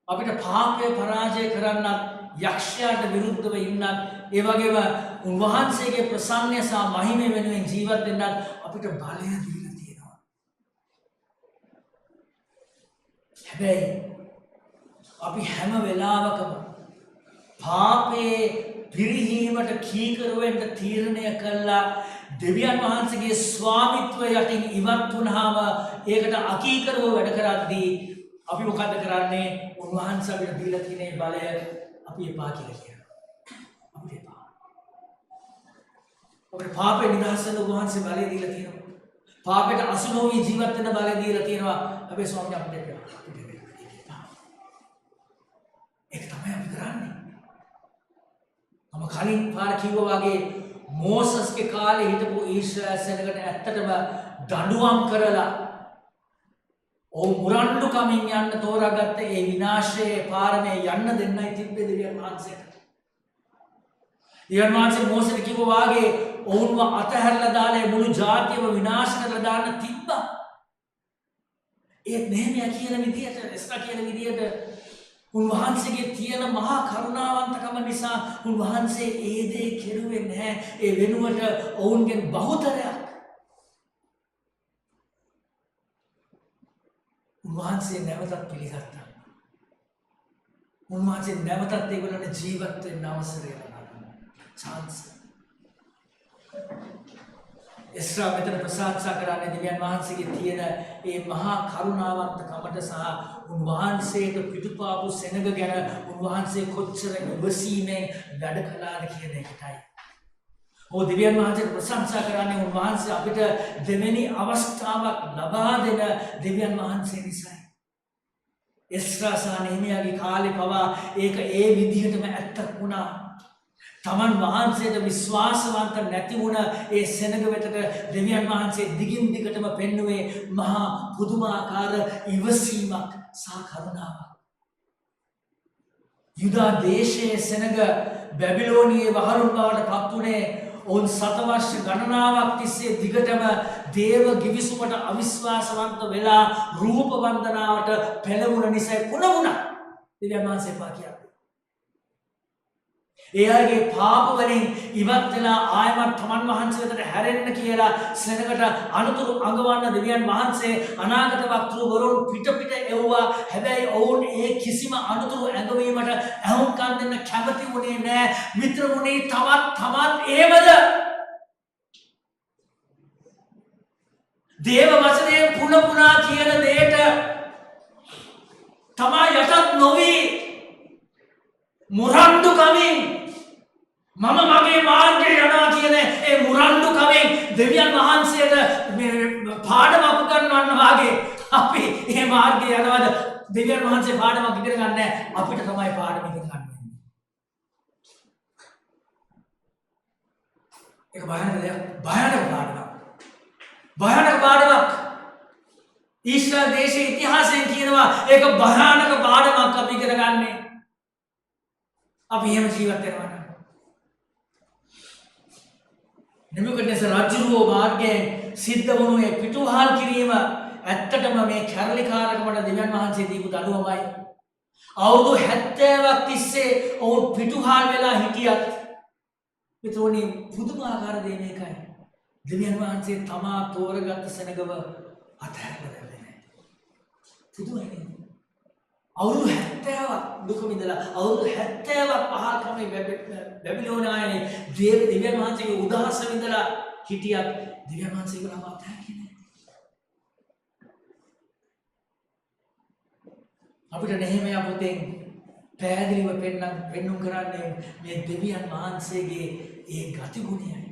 අපිට පාපය පරාජය කරන්නත් යක්ෂයාට විරුද්ධව ඉන්නත් ඒ වගේම උන්වහන්සේගේ ප්‍රසන්නය සහ මහිමය වෙනුවෙන් ජීවත් වෙන්නත් අපිට බලය දීලා තියෙනවා. හැබැයි අපි හැම වෙලාවකම පාපේ පිරිහීමට කීකරු වෙන්න තීරණය කළා දෙවියන් වහන්සේගේ ස්වාමිත්වය යටින් ඉවත් වුණාම ඒකට අකීකරුව වැඩ කරද්දී අපි මොකද කරන්නේ? උන්වහන්සේ අපිට දීලා තියෙන බලය අපි එපා කියලා කියනවා. අපිට එපා. අපිට පාපේ නිදහස් වෙන උන්වහන්සේ බලය දීලා තියෙනවා. පාපයට අසු නොවි ජීවත් වෙන බලය දීලා තියෙනවා. අපේ ස්වාමීන් අපිට එපා. ඒක තමයි අපි කරන්නේ. මම කලින් පාර කිව්වා වගේ මෝසස්ගේ කාලේ හිටපු ඊශ්‍රායල් සෙනගට ඇත්තටම දඬුවම් කරලා මුරණ්ඩු කමින් යන්න තෝරාගත්ත ඒ විනාශයේ පාරමේ යන්න දෙන්නයි තිබ්බේ දෙවියන් වහන්සේට. දෙවියන් වහන්සේ මෝසෙට කිව්වා වගේ ඔවුන්ව අතහැරලා දාලා මුළු ජාතියම විනාශ කරලා දාන්න තිබ්බා. ඒත් නෙහෙමියා කියන විදියට එස්රා කියන විදියට උන්වහන්සේගේ තියෙන මහා කරුණාවන්තකම නිසා උන්වහන්සේ ඒ දේ කෙරුවේ නැහැ. ඒ වෙනුවට ඔවුන්ගෙන් බහුතරයක් උන්වහන්සේ නැවතත් පිළිගත්තා. උන්වහන්සේ නැවතත් ඒගොල්ලන්ට ජීවත් වෙන්න අවසරය ලබා chance. එස්රා මෙතන ප්‍රසාදසා කරන්නේ දෙවියන් වහන්සේගේ තියෙන ඒ මහා කරුණාවන්තකමට සහ උන්වහන්සේට පිටුපාපු සෙනග ගැන උන්වහන්සේ කොච්චර ඉවසීමෙන් වැඩ කළාද කියන එකයි. දෙවියන් වහන්සේ ප්‍රශංසා කරන්නේ උන්වහන්සේ අපිට දෙවෙනි අවස්ථාවක් ලබා දෙන දෙවියන් වහන්සේ නිසායි. එස්රා සහ නෙහෙමියාගේ කාලේ පවා ඒක ඒ විදිහටම ඇත්තක් වුණා. තමන් වහන්සේට විශ්වාසවන්ත නැති වුණ ඒ සෙනග වෙතට දෙවියන් වහන්සේ දිගින් දිගටම පෙන්වුවේ මහා පුදුමාකාර ඉවසීමක් සහ කරුණාවක්. යුදා දේශයේ සෙනග බැබිලෝනියේ වහරුන් බවට පත් වුණේ ඔවුන් සතවර්ෂ ගණනාවක් තිස්සේ දිගටම දේව ගිවිසුමට අවිශ්වාසවන්ත වෙලා රූප වන්දනාවට පෙළඹුණ නිසා පුන වුණා. දෙවියන් වහන්සේ පා කියන්නේ. එයාගේ පාප වලින් ඉවත් වෙලා ආයමත් තමන් වහන්සේ වෙතට හැරෙන්න කියලා සෙනඟට අනුතුරු අඟවන්න දෙවියන් වහන්සේ අනාගත වක්තෘවරුන් පිට එව්වා. හැබැයි ඔවුන් ඒ කිසිම අනුතුරු ඇඟවීමට ඇහුම්කන් දෙන්න කැමති වුණේ නැහැ. මිත්‍රමුනි තමත් ඒවද දේව වචනයේ පුනා කියන දෙයට තමා යටත් නොවි මුරණ්ඩු කමින් මම මගේ මාර්ගයේ යනවා කියන ඒ මුරණ්ඩු කමින් දෙවියන් වහන්සේට පාඩමක් උගන්වන්න වාගේ අපි මේ මාර්ගයේ යනවාද? දෙවියන් වහන්සේ පාඩමක් ඉගෙන ගන්න නැහැ. අපිට තමයි පාඩම ඉගෙන ගන්න වෙන්නේ. ඒක භයානක පාඩමක්. ඊශ්‍රායල් දේශයේ ඉතිහාසයෙන් කියනවා ඒක භයානක පාඩමක් අපි ඉගෙන ගන්නේ. අපි එහෙම ජීවත් වෙනවා නම් නෙබුකඩ්නෙසර් රජුගේ මාර්ගයෙන් සිද්ධ වුණු ඒ පිටුවහල් කිරීම ඇත්තටම මේ කැරලිකාරකමට දෙවියන් වහන්සේ දීපු දඬුවමයි. අවුරුදු 70ක් තිස්සේ ඔවුන් පිටුවහල් වෙලා හිටියත් පිටුවනේ පුදුමාකාර දේ මේකයි. දෙවියන් වහන්සේ තමා තෝරගත්ත සෙනගව අතහැරලා දැම්මේ නැහැ. පුදුමයි. අවුරුදු 70ක් දුක විඳලා අවුරුදු 70ක් පහල්කමේ බැබිලෝනායේ දෙවියන් වහන්සේගේ උදාහස විඳලා හිටියත් දෙවියන් වහන්සේව නම අත්හැරියේ නැහැ. අපිට නෙහෙමියා පොතෙන් පැහැදිලිව පෙන්눔 කරන්නේ මේ දෙවියන් වහන්සේගේ ඒ ගතිගුණයයි.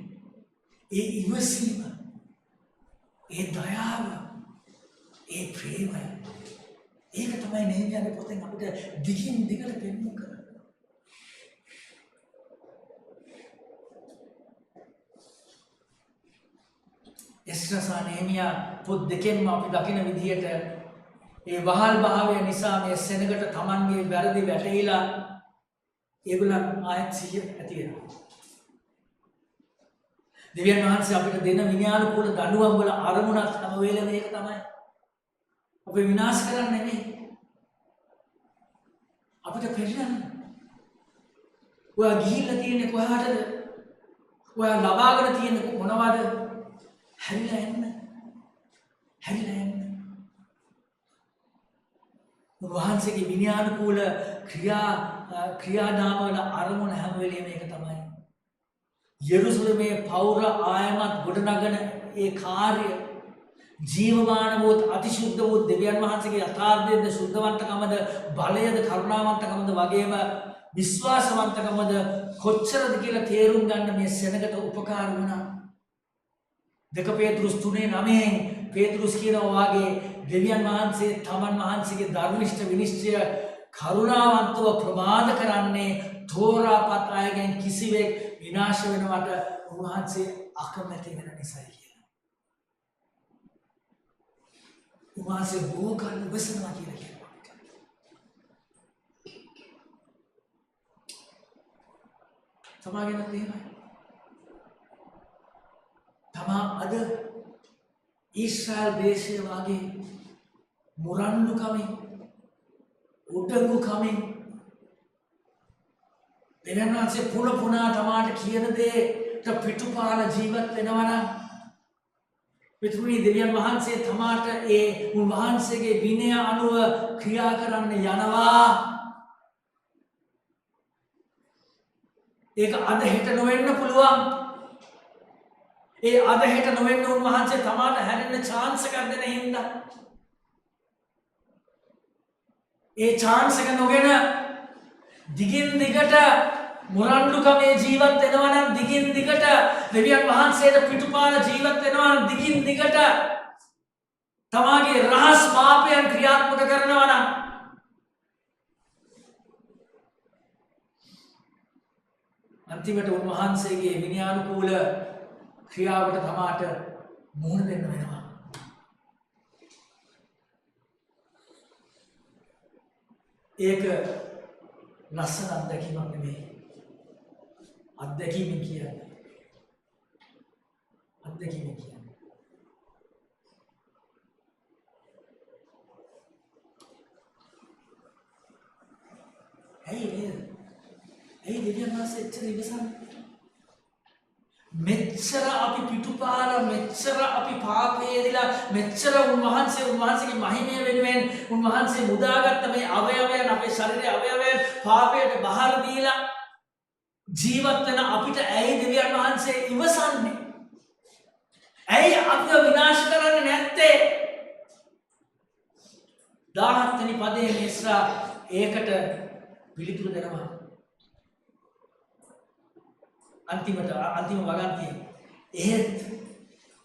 ඒ ඉවසීම, ඒ දයාව, ඒ ප්‍රේමය. ඒක තමයි නෙහෙමියාගේ පොතෙන් අපිට දිගින් දිගට පෙන්වන්න කරන්නේ. එස්රා සහ නෙහෙමියා පොත් දෙකෙන්ම අපි දකින විදිහට ඒ වහල් භාවය නිසා මේ සෙනගට Tamanගේ වැරදි වැටහිලා ඒගොල්ලන් ආයත් සිහිය ඇති වෙනවා. දෙවියන් වහන්සේ අපිට දෙන විඥානුකූල දඬුවම් වල අරමුණක් හැම වෙලේම මේක තමයි. අපි විනාශ කරන්නේ නෙමෙයි. අපිට පෙරලන්න. ඔයා ගිහිල්ලා තියෙන්නේ කොහාටද? ඔයා ලබාගෙන තියෙන්නේ මොනවද? හැරිලා එන්න. උන්වහන්සේගේ විඥානුකූල ක්‍රියාදාම වල අරමුණ හැම වෙලේම මේක තමයි. යෙරුසලමේ පෞර ආයමත් ගොඩනගන ඒ කාර්ය ජීවමාන වූ අතිශුද්ධ වූ දෙවියන් වහන්සේගේ යථාර්ථයේද සුද්ධවන්තකමද බලයද කරුණාවන්තකමද වගේම විශ්වාසවන්තකමද කොච්චරද කියලා තේරුම් ගන්න මේ සෙනගට උපකාර වුණා. 2 පේතෘස් 3:9 පේතෘස් කියනවා වාගේ දෙවියන් වහන්සේ තමන් වහන්සේගේ ධර්මිෂ්ඨ විනිශ්චය කරුණාවන්තව ප්‍රමාද කරන්නේ තෝරාපත් අයගෙන් කිසිවෙක් විනාශ වෙනවට උන්වහන්සේ අකමැති වෙන නිසායි කියලා. උන්වහන්සේ බෝකල් ඉවසනවා කියලා කියනවා. සමාගෙනත් එහෙමයි. තමා අද ඊශ්‍රායල් දේශයේ වාගේ මුරණ්ඩු කමින් උඩඟු කමින් දෙවියන් වහන්සේ පුනා තමාට කියන දේට පිටුපාල ජීවත් වෙනවා නම් පිටුනි දෙවියන් වහන්සේ තමාට ඒ උන්වහන්සේගේ විනය අනුව ක්‍රියා කරන්න යනවා. ඒක අද හෙට නොවෙන්න පුළුවන්. ඒ අද හෙට නොවෙන්න උන්වහන්සේ තමාට හැරෙන්න chance එකක් දෙන හින්දා ඒ chance එක නොගෙන දිගින් දිගට මුරණ්ඩුකමේ ජීවත් වෙනවා නම් දිගින් දිගට දෙවියන් වහන්සේට පිටුපාල ජීවත් වෙනවා නම් දිගින් දිගට තමාගේ රහස් පාපයන් ක්‍රියාත්මක කරනවා නම් අන්තිමට උන්වහන්සේගේ විනයානුකූල ක්‍රියාවට තමාට මුහුණ දෙන්න වෙනවා. ඒක ලස්සන අත්දැකීමක් නෙමෙයි. අත්දැකීම කියන්නේ. ඇයි දෙවියන් වහන්සේ එච්චර ඉවසන්නේ? මෙච්චර අපි පිටුපාර මෙච්චර අපි පාපයේදලා මෙච්චර උන්වහන්සේගේ මහිමය වෙනුවෙන් උන්වහන්සේ මුදාගත්ත මේ අවයවයන් අපේ ශරීරයේ අවයවයන් පාපයට බහර දීලා ජීවත් වෙන අපිට ඇයි දෙවියන් වහන්සේ ඉවසන්නේ? ඇයි අපිව විනාශ කරන්නේ නැත්තේ? 17 වෙනි පදයේ මිස්රා ඒකට පිළිතුරු දෙනවා. अंतिम वगांती एत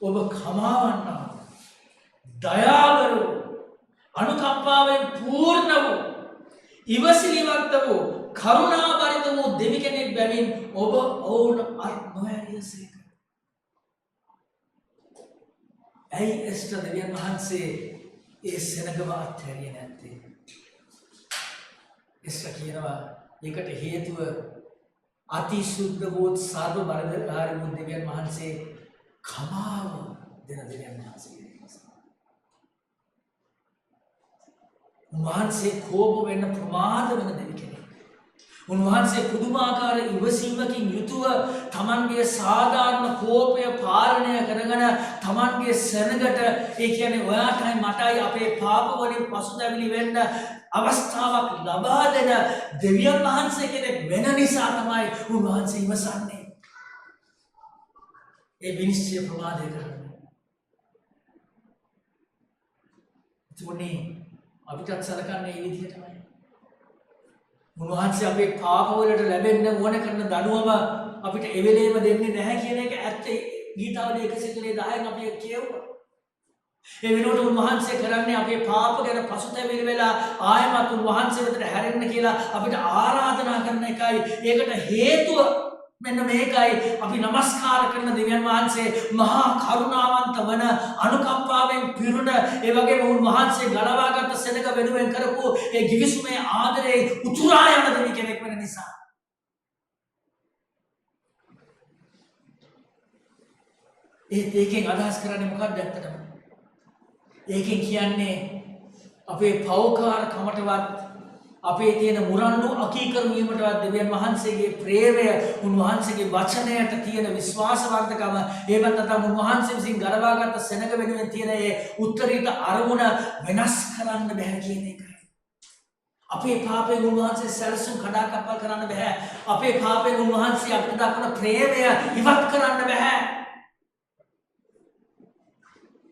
ඔබ කමාවන්නා දයාවරු අනුකම්පාවෙන් පූර්ණ වූ ඉවසිලිමත් වූ කරුණාබරිත වූ දෙවි කෙනෙක් බැවින් ඔබ ඔවුන් නොහැරියසේක. ඇයි එස්ටර් දෙවියන් වහන්සේ ඒ සෙනගව අත්හැරියේ නැත්තේ? එස්ටර් කියනවා ඒකට හේතුව අතිශුද්ධ වූ සර්ව බලධාරී වූ දෙවියන් වහන්සේ කමාව දෙන දෙවියන් වහන්සේ. උන්වහන්සේ කෝප වෙන්න ප්‍රමාද වෙන දෙවි කෙනෙක්. උන්වහන්සේ පුදුමාකාර ඉවසීමකින් යුතුව තමන්ගේ සාධාරණ කෝපය පාලනය කරගෙන තමන්ගේ සෙනඟට ඒ කියන්නේ ඔයාටයි මටයි අපේ පාප වලින් පසුතැවිලි වෙන්න අවස්ථාවක් ලබා දෙන දෙවියන් වහන්සේ කෙනෙක් වෙන නිසා තමයි උන්වහන්සේ ඉවසන්නේ. ඒ විනිශ්චය ප්‍රමාදය කරන්නේ. තුනේ අපිටත් සලකන්නේ මේ විදිහටමයි. උන්වහන්සේ අපේ පාප වලට ලැබෙන්න ඕන කරන දඬුවම අපිට එවෙලේම දෙන්නේ නැහැ කියන එක ඇත්ත. ගීතාවලිය 110න් අපි කියවුවා. ඒ වෙනුවට උන්වහන්සේ කරන්නේ අපේ පාප ගැන පසුතැවිලි වෙලා ආයමත් උන්වහන්සේ වෙතට හැරෙන්න කියලා අපිට ආරාධනා කරන එකයි. ඒකට හේතුව මෙන්න මේකයි. අපි নমස්කාර කරන දෙවියන් වහන්සේ මහා කරුණාවන්ත වන අනුකම්පාවෙන් පිරුණ ඒ වගේම උන්වහන්සේ ගලවාගත් සෙනඟ වෙනුවෙන් කරපු ඒ givisumේ ආදරේ උතුරා යන දෙවි කෙනෙක් වෙන නිසා. ඒකෙන් අදහස් කරන්නේ මොකක්ද ඇත්තටම? ඒකෙන් කියන්නේ අපේ පෞකාර කමටවත් අපේ තියෙන මුරණ්ඩු අකීකරු වීමටවත් දෙවියන් වහන්සේගේ ප්‍රේමය උන්වහන්සේගේ වචනයට තියෙන විශ්වාසවන්තකම ඒවත් නැත්නම් උන්වහන්සේ විසින් ගලවාගත් සෙනඟ වෙනුවෙන් තියෙන ඒ උත්තරීත අරමුණ වෙනස් කරන්න බෑ කියන එකයි. අපේ පාපයෙන් උන්වහන්සේ සැලසුම් කඩාකප්පල් කරන්න බෑ. අපේ පාපයෙන් උන්වහන්සේ අපිට දක්වන ප්‍රේමය ඉවත් කරන්න බෑ.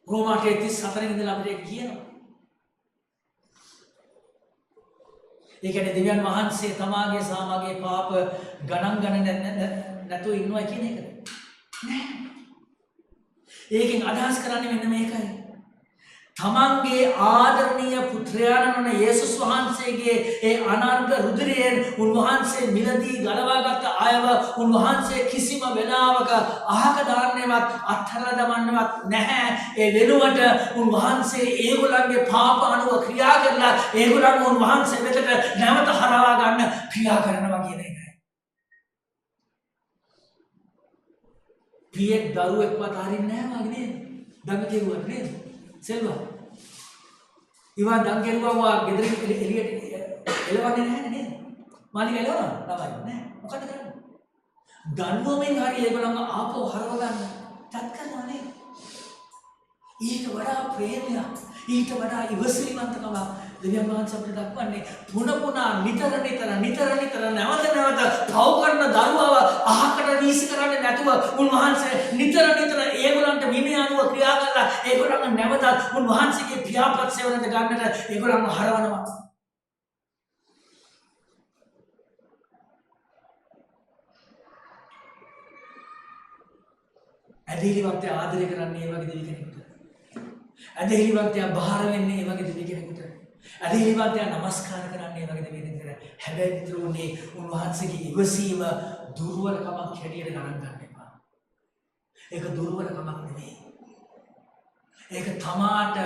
රෝමාට 34 ඉඳලා අපිට කියනවා. ඒ කියන්නේ දෙවියන් වහන්සේ තමාගේ සාමගේ පාප ගණන් නැතුව ඉන්නවා කියන එකද? නෑ. ඒකෙන් අදහස් කරන්නේ මෙන්න මේකයි. තමන්ගේ ආදරණීය පුත්‍රයාණන් යේසුස් වහන්සේගේ ඒ අනර්ඝ රුධිරයෙන් උන්වහන්සේ මිලදී ගලවාගත් අයව උන්වහන්සේ කිසිම වෙලාවක අහක දාන්නේවත් අත්හැරලා දමන්නේවත් නැහැ. ඒ වෙනුවට උන්වහන්සේ ඒගොල්ලන්ගේ පාප අනුව ක්‍රියා කරලා ඒගොල්ලන් උන්වහන්සේ වෙතට නැවත හරවා ගන්න ක්‍රියා කරනවා කියන එකයි. පියෙක් දරුවෙක්වත් හරින්නේ නැහැ වගේ නේද? දඟ කෙරුවා නේද? සෙල්වා ඉවා දන් කෙරුවා ගෙදරින් එළියට එලවන්නේ නැහැ නේද? මාලිග එලවනවා ළමයි නෑ. මොකද කරන්නේ? දඬුවමෙන් හරි ඒගොල්ලන්ව ආපහු හරව ගන්න තත් කරනවා නේද? ඊට වඩා ප්‍රේමයක්, ඊට වඩා ඉවසිලිමත්කම දෙවියන් වහන්සේ අපිට දක්වන්නේ පුන පුනා නිතර නැවත පව කරන දරුවව අහකට වීසි කරන්නේ නැතුව උන්වහන්සේ නිතර ඒගොල්ලන්ට විනය අනුව ක්‍රියා කරලා ඒගොල්ලන් නැවත උන්වහන්සේගේ පියාපත් සේවනට ගන්නට ඒගොල්ලන්ව හරවනවා. ඇදහිලිවන්තය ආදරය කරන්නේ ඒ වගේ දෙවි කෙනෙකුට. ඇදහිලිවන්තය බාර වෙන්නේ ඒ වගේ දෙවි කෙනෙකුට. ඇදහිලිවන්තය නමස්කාර කරන්නේ ඒ වගේ දෙවි කෙනෙකුට. හැබැයි මිත්‍රෝනේ උන්වහන්සේගේ ඉවසීම දුර්වලකමක් හැටියට ගණන් ගන්න එපා. ඒක දුර්වලකමක් නෙවෙයි. ඒක තමාට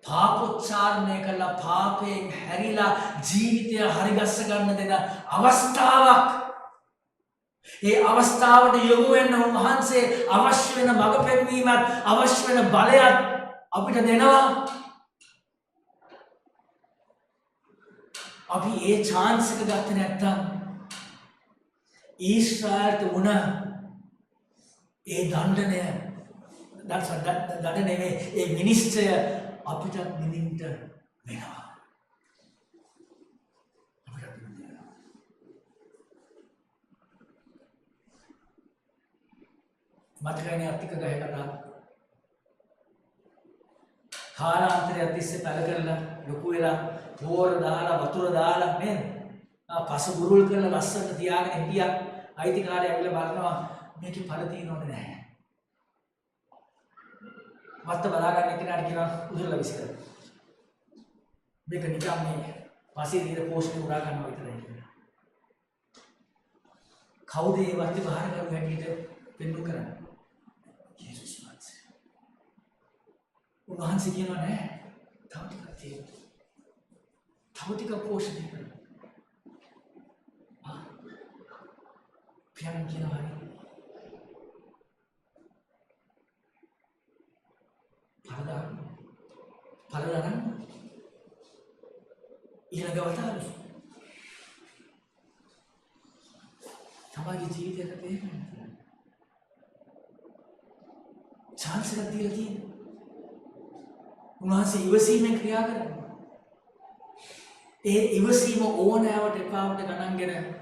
පාපෝච්චාරණය කළා පාපයෙන් හැරිලා ජීවිතය හරිගස්ස ගන්න දෙන අවස්ථාවක්. ඒ අවස්ථාවට යොමු වෙන්න උන්වහන්සේ අවශ්‍ය වෙන මඟ පෙන්වීමත් අවශ්‍ය වෙන බලයත් අපිට දෙනවා. අපි ඒ chance එක ගත්තේ නැත්නම් ඊශ්‍රායලට වුණ ඒ දණ්ඩනය දඩ නෙමෙයි ඒ මිනිස්ත්‍රය අපිටත් නිදින්ට වෙනවා. මතකයිනේ අත්තික ගහේ කතාව. කාලාන්තරයක් තිස්සේ පැල කරලා ලොකු වෙලා පෝර දාලා වතුර දාලා නේද? පස බුරුල් කරලා ලස්සනට තියාගෙන හිටියා. අයිතිකාරය ඇවිල්ලා බලනවා මේකේ පළ තියෙනවද නැහැ. මත්ත බලා ගන්න කෙනාට කියනවා උදුරලා විසිකර. මේක නිකන් මේ පස්සේ දින පෝෂණය උරා ගන්නවා විතරයි කියලා. කවුද මේ වත්ති බාහිර කරු හැටියට පෙන්වු කරන්නේ? යේසුස් වහන්සේ. උන්වහන්සේ කියනවා නෑ තව ටිකක් තියෙනවා. තව ටිකක් පෝෂණය කරන්න. පියාණන් කියනවා හරි. පලදාන ඊළඟ වතාවේ තමගේ ජීවිතයට තේරෙන්නේ chance එකක් දීලා තියෙනවා. උන්වහන්සේ ඉවසීමෙන් ක්‍රියා කරනවා. ඒ ඉවසීම ඕනෑවට එපාවට ගණන්ගෙන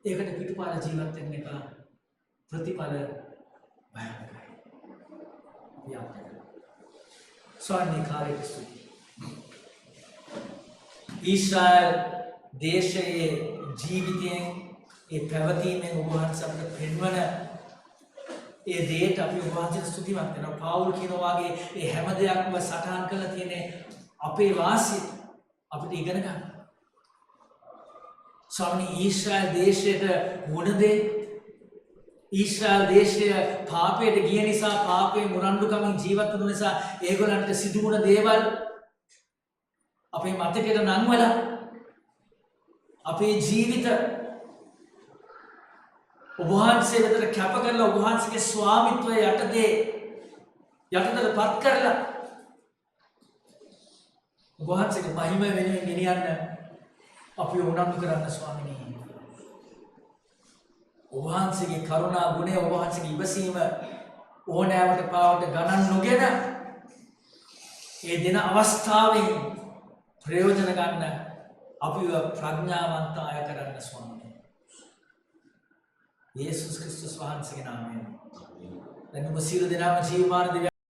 ඒකට පිටුපාර ජීවත් වෙන්න එපා. ප්‍රතිඵල භයානකයි. යාත්‍රා ස්වාමී කාර්යයට ස්තුතියි. ඊශ්‍රායල් දේශයේ ජීවිතයෙන් ඒ පැවතීමෙන් ඔබ වහන්සේ අපිට පෙන්වන ඒ දේට අපි ඔබ වහන්සේට ස්තුතිවන්ත වෙනවා. පාවුල් කියනවා වගේ ඒ හැම දෙයක්ම සටහන් කරලා තියෙන අපේ වාසිය අපිට ඉගෙන ගන්න. ස්වාමී ඊශ්‍රායල් දේශයට වුණ දේ ඊශ්‍රායල් දේශය පාපයට ගිය නිසා පාපේ මුරණ්ඩුකමින් ජීවත් වුණු නිසා ඒගොල්ලන්ට සිදු වුණ දේවල් අපේ මතකයට නංවලා අපේ ජීවිත ඔබ වහන්සේ වෙතට කැප කරලා ඔබ වහන්සේගේ ස්වාමිත්වය යටතට පත් කරලා ඔබ වහන්සේගේ මහිම වෙනුවෙන් ගෙනියන්න අපි උනන්දු කරන්න ස්වාමිනී. ඔබ වහන්සේගේ කරුණා ගුණය ඔබ වහන්සේගේ ඉවසීම ඕනෑවට පාවට ගණන් නොගෙන ඒ දෙන අවස්ථාවෙන් ප්‍රයෝජන ගන්න අපිව ප්‍රඥාවන්ත අය කරන්න ස්වාමීනි. යේසුස් ක්‍රිස්තුස් වහන්සේගේ නාමයෙන් දැන් ඔබ සියලු දෙනාම ජීවමාන